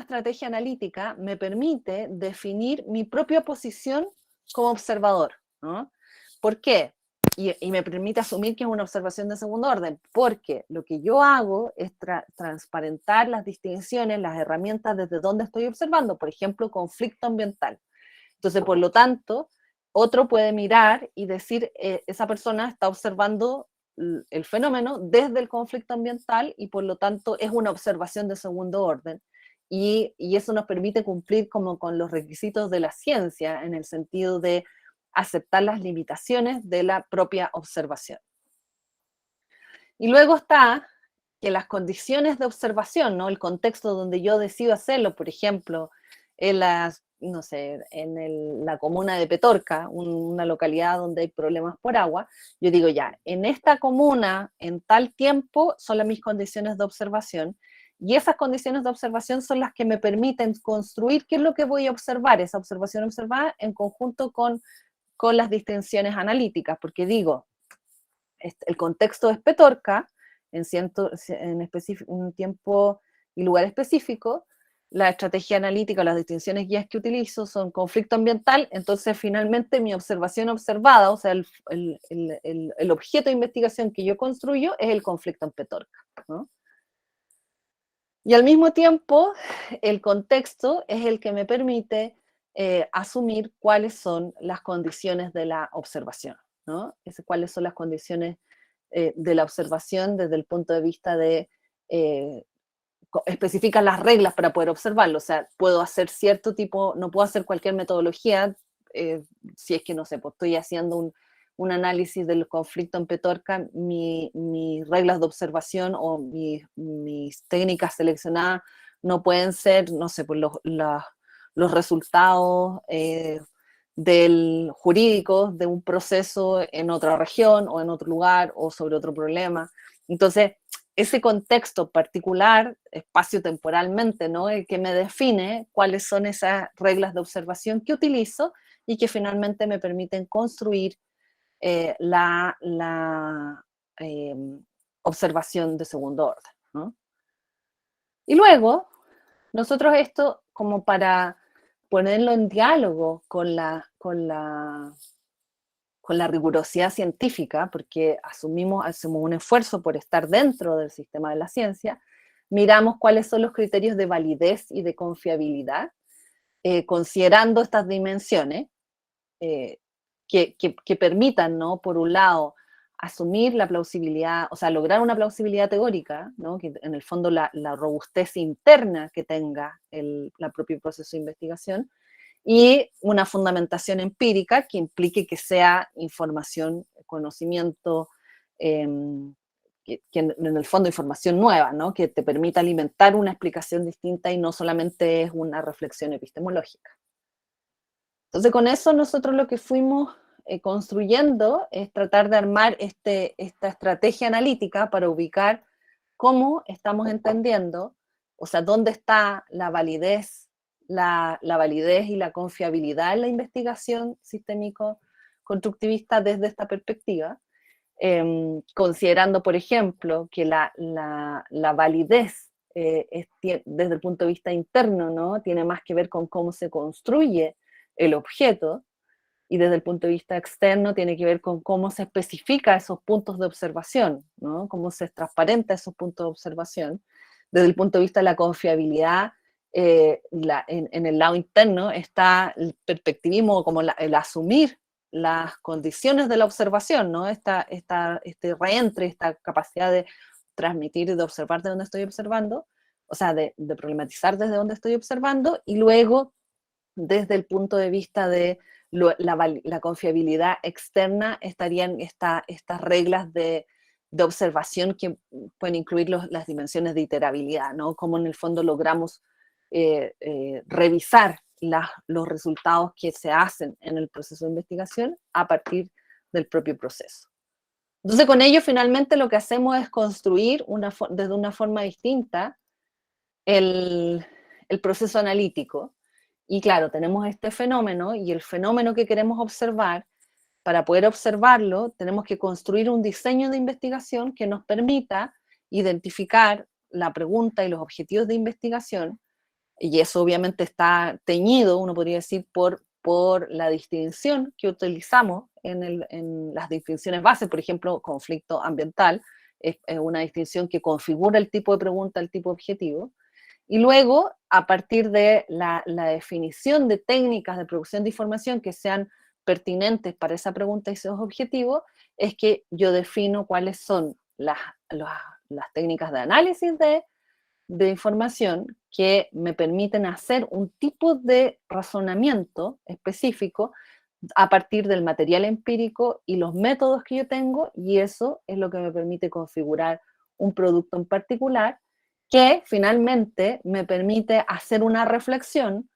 estrategia analítica me permite definir mi propia posición como observador, ¿no? ¿Por qué? Y me permite asumir que es una observación de segundo orden, porque lo que yo hago es transparentar las distinciones, las herramientas desde donde estoy observando, por ejemplo, conflicto ambiental. Entonces, por lo tanto, otro puede mirar y decir, esa persona está observando el fenómeno desde el conflicto ambiental y por lo tanto es una observación de segundo orden. Y eso nos permite cumplir como con los requisitos de la ciencia en el sentido de aceptar las limitaciones de la propia observación. Y luego está que las condiciones de observación, ¿no? El contexto donde yo decido hacerlo, por ejemplo, en la comuna de Petorca, una localidad donde hay problemas por agua, yo digo ya, en esta comuna, en tal tiempo, son mis condiciones de observación, y esas condiciones de observación son las que me permiten construir qué es lo que voy a observar, esa observación observada en conjunto con las distinciones analíticas, porque digo, el contexto es Petorca, en un tiempo y lugar específico, la estrategia analítica, las distinciones guías que utilizo son conflicto ambiental, entonces finalmente mi observación observada, o sea, el objeto de investigación que yo construyo es el conflicto en Petorca, ¿no? Y al mismo tiempo, el contexto es el que me permite asumir cuáles son las condiciones de la observación, ¿no? Cuáles son las condiciones de la observación desde el punto de vista de especifican las reglas para poder observarlo. O sea, puedo hacer cierto tipo, no puedo hacer cualquier metodología, si es que, no sé, pues estoy haciendo un análisis del conflicto en Petorca, mis reglas de observación o mis técnicas seleccionadas no pueden ser, no sé, pues los resultados del jurídico de un proceso en otra región o en otro lugar o sobre otro problema. Entonces, ese contexto particular, espacio-temporalmente, ¿no? El que me define cuáles son esas reglas de observación que utilizo y que finalmente me permiten construir la observación de segundo orden, ¿no? Y luego, nosotros esto, como para ponerlo en diálogo con la rigurosidad científica, porque hacemos un esfuerzo por estar dentro del sistema de la ciencia, miramos cuáles son los criterios de validez y de confiabilidad, considerando estas dimensiones que permitan, ¿no? Por un lado, asumir la plausibilidad, o sea, lograr una plausibilidad teórica, ¿no? Que en el fondo la robustez interna que tenga el propio proceso de investigación, y una fundamentación empírica que implique que sea información, conocimiento, que en el fondo información nueva, ¿no? Que te permita alimentar una explicación distinta y no solamente es una reflexión epistemológica. Entonces, con eso nosotros lo que fuimos construyendo es tratar de armar esta estrategia analítica para ubicar cómo estamos entendiendo, o sea, dónde está la validez y la confiabilidad en la investigación sistémico-constructivista desde esta perspectiva, considerando, por ejemplo, que la validez desde el punto de vista interno, ¿no? Tiene más que ver con cómo se construye el objeto, y desde el punto de vista externo tiene que ver con cómo se especifica esos puntos de observación, ¿no? Cómo se transparenta esos puntos de observación. Desde el punto de vista de la confiabilidad, en el lado interno está el perspectivismo, como el asumir las condiciones de la observación, ¿no? Este reentre, esta capacidad de transmitir y de observar de dónde estoy observando, o sea, de problematizar desde dónde estoy observando, y luego, desde el punto de vista de la confiabilidad externa, estarían estas reglas de observación que pueden incluir las dimensiones de iterabilidad, ¿no? Cómo en el fondo logramos revisar los resultados que se hacen en el proceso de investigación a partir del propio proceso. Entonces, con ello, finalmente, lo que hacemos es construir desde una forma distinta el proceso analítico. Y claro, tenemos este fenómeno, y el fenómeno que queremos observar, para poder observarlo, tenemos que construir un diseño de investigación que nos permita identificar la pregunta y los objetivos de investigación, y eso obviamente está teñido, uno podría decir, por la distinción que utilizamos en las distinciones bases. Por ejemplo, conflicto ambiental es una distinción que configura el tipo de pregunta, el tipo de objetivo. Y luego, a partir de la definición de técnicas de producción de información que sean pertinentes para esa pregunta y esos objetivos, es que yo defino cuáles son las técnicas de análisis de información que me permiten hacer un tipo de razonamiento específico a partir del material empírico y los métodos que yo tengo, y eso es lo que me permite configurar un producto en particular, que finalmente me permite hacer una reflexión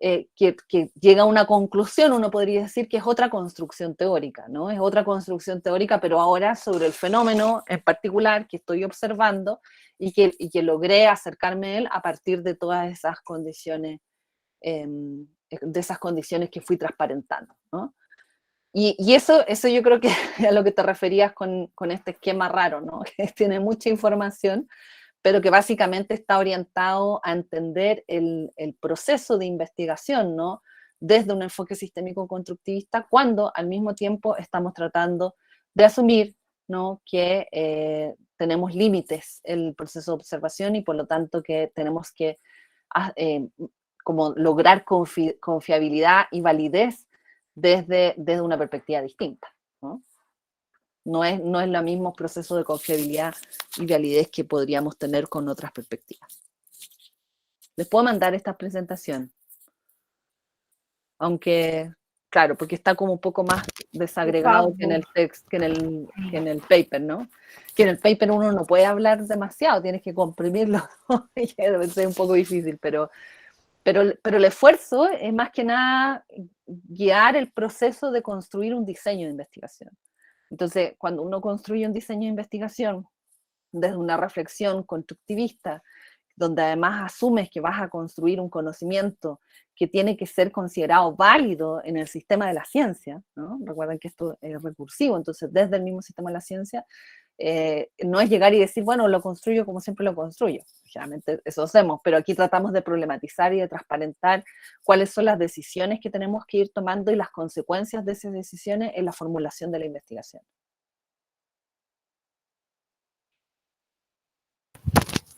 que llega a una conclusión. Uno podría decir que es otra construcción teórica, ¿no? Es otra construcción teórica, pero ahora sobre el fenómeno en particular que estoy observando y que logré acercarme a él a partir de todas esas condiciones, que fui transparentando, ¿no? Y eso yo creo que a lo que te referías con este esquema raro, ¿no? Que tiene mucha información, pero que básicamente está orientado a entender el proceso de investigación, ¿no? Desde un enfoque sistémico constructivista, cuando al mismo tiempo estamos tratando de asumir, ¿no? Que tenemos límites en el proceso de observación, y por lo tanto que tenemos que como lograr confiabilidad y validez desde una perspectiva distinta, ¿no? No es el mismo proceso de confiabilidad y validez que podríamos tener con otras perspectivas. Les puedo mandar esta presentación, aunque, claro, porque está como un poco más desagregado que en el text, que en el paper, ¿no? Que en el paper uno no puede hablar demasiado, tienes que comprimirlo, y debe ser un poco difícil, pero el esfuerzo es más que nada guiar el proceso de construir un diseño de investigación. Entonces, cuando uno construye un diseño de investigación desde una reflexión constructivista, donde además asumes que vas a construir un conocimiento que tiene que ser considerado válido en el sistema de la ciencia, ¿no? Recuerden que esto es recursivo, entonces desde el mismo sistema de la ciencia, no es llegar y decir, bueno, lo construyo como siempre lo construyo. Generalmente eso hacemos, pero aquí tratamos de problematizar y de transparentar cuáles son las decisiones que tenemos que ir tomando y las consecuencias de esas decisiones en la formulación de la investigación.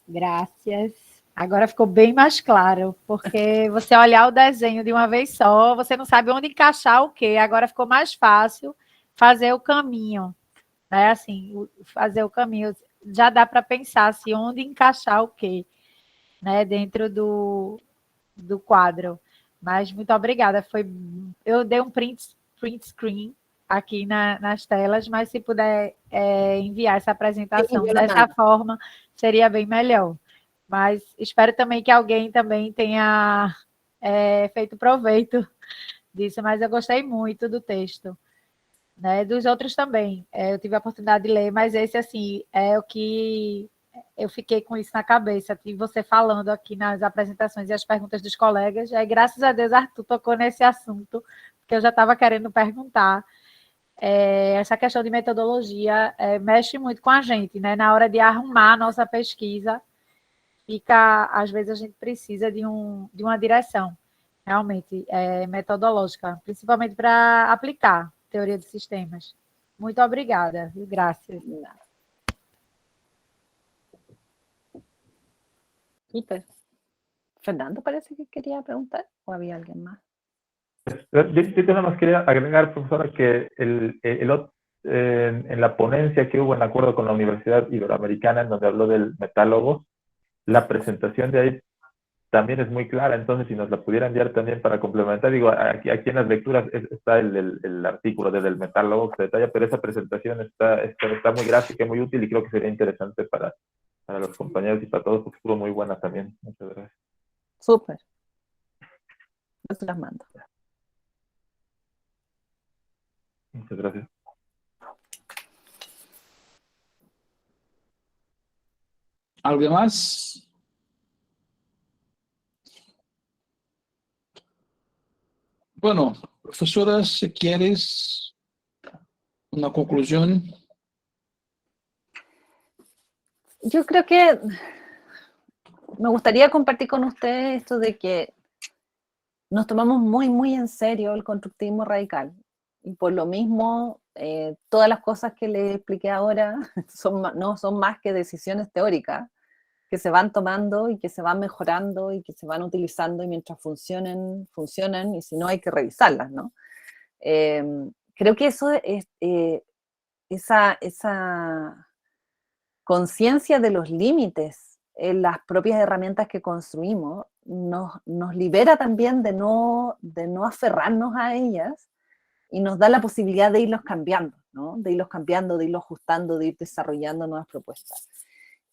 Graças. Agora ficou bem mais claro, porque você olhar o desenho de uma vez só, você não sabe onde encaixar o quê. Agora ficou mais fácil fazer o caminho, né? Assim, fazer o caminho. Já dá para pensar assim, onde encaixar o quê, né? Dentro do quadro. Mas muito obrigada. Eu dei um print screen aqui nas telas, mas se puder enviar essa apresentação dessa forma, seria bem melhor. Mas espero também que alguém também tenha feito proveito disso, mas eu gostei muito do texto, né? Dos outros também. Eu tive a oportunidade de ler, mas esse, assim, é o que eu fiquei com isso na cabeça, e você falando aqui nas apresentações e as perguntas dos colegas. Graças a Deus, Arthur tocou nesse assunto, porque eu já estava querendo perguntar. essa questão de metodologia mexe muito com a gente, né? Na hora de arrumar a nossa pesquisa, às vezes a gente precisa de uma direção, realmente, metodológica, principalmente para aplicar teoria de sistemas. Muito obrigada, viu? Graças. Súper. Fernando parece que quería preguntar, o había alguien más. Yo nada más quería agregar, profesora, que en la ponencia que hubo en acuerdo con la Universidad Iberoamericana, en donde habló del metálogos, la presentación de ahí también es muy clara, entonces si nos la pudiera enviar también para complementar, digo, aquí en las lecturas está el artículo del metálogo que se detalla, pero esa presentación está muy gráfica y muy útil y creo que sería interesante para los compañeros y para todos, porque estuvo muy buena también. Muchas gracias. Súper. Yo se las mando. Muchas gracias. ¿Alguien más? Bueno, profesora, si quieres una conclusión. Yo creo que me gustaría compartir con ustedes esto de que nos tomamos muy, muy en serio el constructivismo radical. Y por lo mismo, todas las cosas que les expliqué ahora no son más que decisiones teóricas que se van tomando y que se van mejorando y que se van utilizando y mientras funcionan y si no hay que revisarlas, ¿no? Creo que eso es esa conciencia de los límites en las propias herramientas que construimos nos libera también de no aferrarnos a ellas y nos da la posibilidad de irlos cambiando, ¿no? De irlos cambiando, de irlos ajustando, de ir desarrollando nuevas propuestas.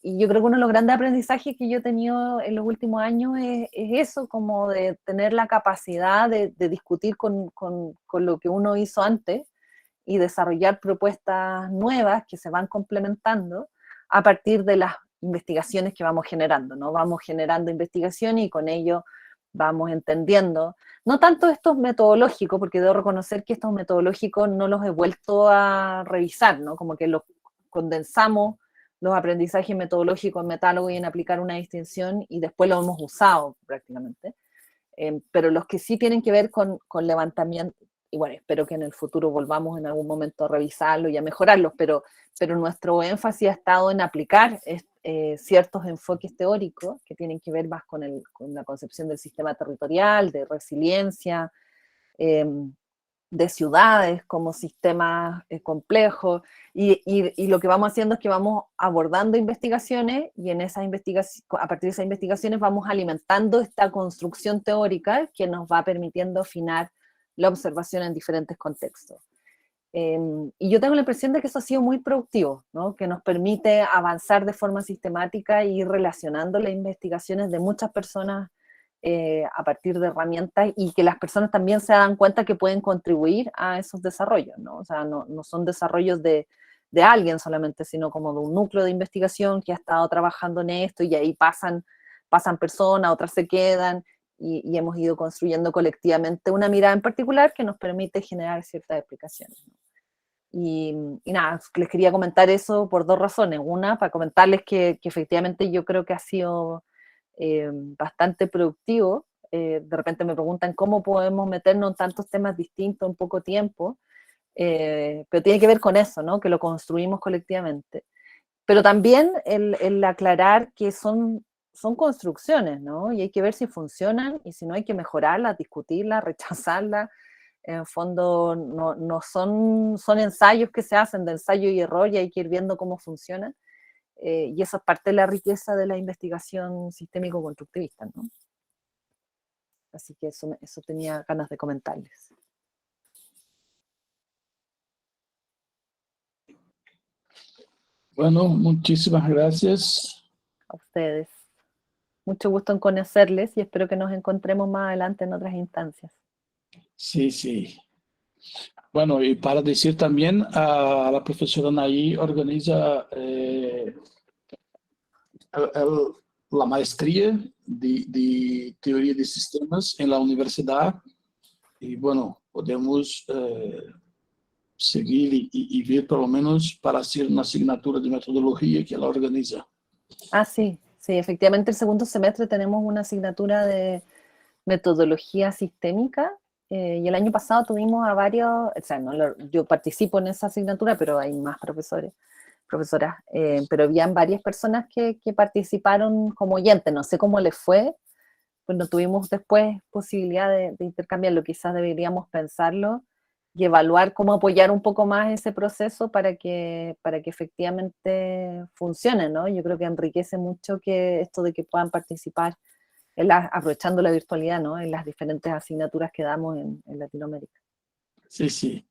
Y yo creo que uno de los grandes aprendizajes que yo he tenido en los últimos años es eso, como de tener la capacidad de discutir con lo que uno hizo antes y desarrollar propuestas nuevas que se van complementando a partir de las investigaciones que vamos generando, ¿no? Vamos generando investigación y con ello vamos entendiendo, no tanto estos metodológicos, porque debo reconocer que estos metodológicos no los he vuelto a revisar, ¿no? Como que los condensamos los aprendizajes metodológicos en metálogo y en aplicar una distinción y después lo hemos usado prácticamente. Pero los que sí tienen que ver con levantamiento, y bueno, espero que en el futuro volvamos en algún momento a revisarlo y a mejorarlos, pero nuestro énfasis ha estado en aplicar ciertos enfoques teóricos que tienen que ver más con la concepción del sistema territorial, de resiliencia, de ciudades como sistemas complejos, y lo que vamos haciendo es que vamos abordando investigaciones y en esas a partir de esas investigaciones vamos alimentando esta construcción teórica que nos va permitiendo afinar la observación en diferentes contextos. Y yo tengo la impresión de que eso ha sido muy productivo, ¿no? Que nos permite avanzar de forma sistemática y ir relacionando las investigaciones de muchas personas a partir de herramientas y que las personas también se dan cuenta que pueden contribuir a esos desarrollos, ¿no? O sea, no son desarrollos de alguien solamente, sino como de un núcleo de investigación que ha estado trabajando en esto y ahí pasan personas, otras se quedan y hemos ido construyendo colectivamente una mirada en particular que nos permite generar ciertas explicaciones, ¿no? Y nada, les quería comentar eso por dos razones. Una, para comentarles que efectivamente yo creo que ha sido bastante productivo. De repente me preguntan cómo podemos meternos en tantos temas distintos en poco tiempo, pero tiene que ver con eso, ¿no? Que lo construimos colectivamente. Pero también el aclarar que son construcciones, ¿no? Y hay que ver si funcionan y si no hay que mejorarlas, discutirlas, rechazarlas. En el fondo no son ensayos que se hacen de ensayo y error y hay que ir viendo cómo funcionan. Y eso es parte de la riqueza de la investigación sistémico-constructivista, ¿no? Así que eso tenía ganas de comentarles. Bueno, muchísimas gracias. A ustedes. Mucho gusto en conocerles y espero que nos encontremos más adelante en otras instancias. Sí, sí. Bueno, y para decir también, a la profesora Nay organiza la maestría de teoría de sistemas en la universidad y bueno, podemos seguir y ver por lo menos para hacer una asignatura de metodología que la organiza. Ah, sí, sí, efectivamente el segundo semestre tenemos una asignatura de metodología sistémica y el año pasado tuvimos a varios, o sea, yo participo en esa asignatura, pero hay más profesoras, pero habían varias personas que participaron como oyentes, no sé cómo les fue, pues no tuvimos después posibilidad de intercambiarlo, quizás deberíamos pensarlo y evaluar cómo apoyar un poco más ese proceso para que efectivamente funcione, ¿no? Yo creo que enriquece mucho que esto de que puedan participar aprovechando la virtualidad, ¿no? En las diferentes asignaturas que damos en Latinoamérica. Sí, sí.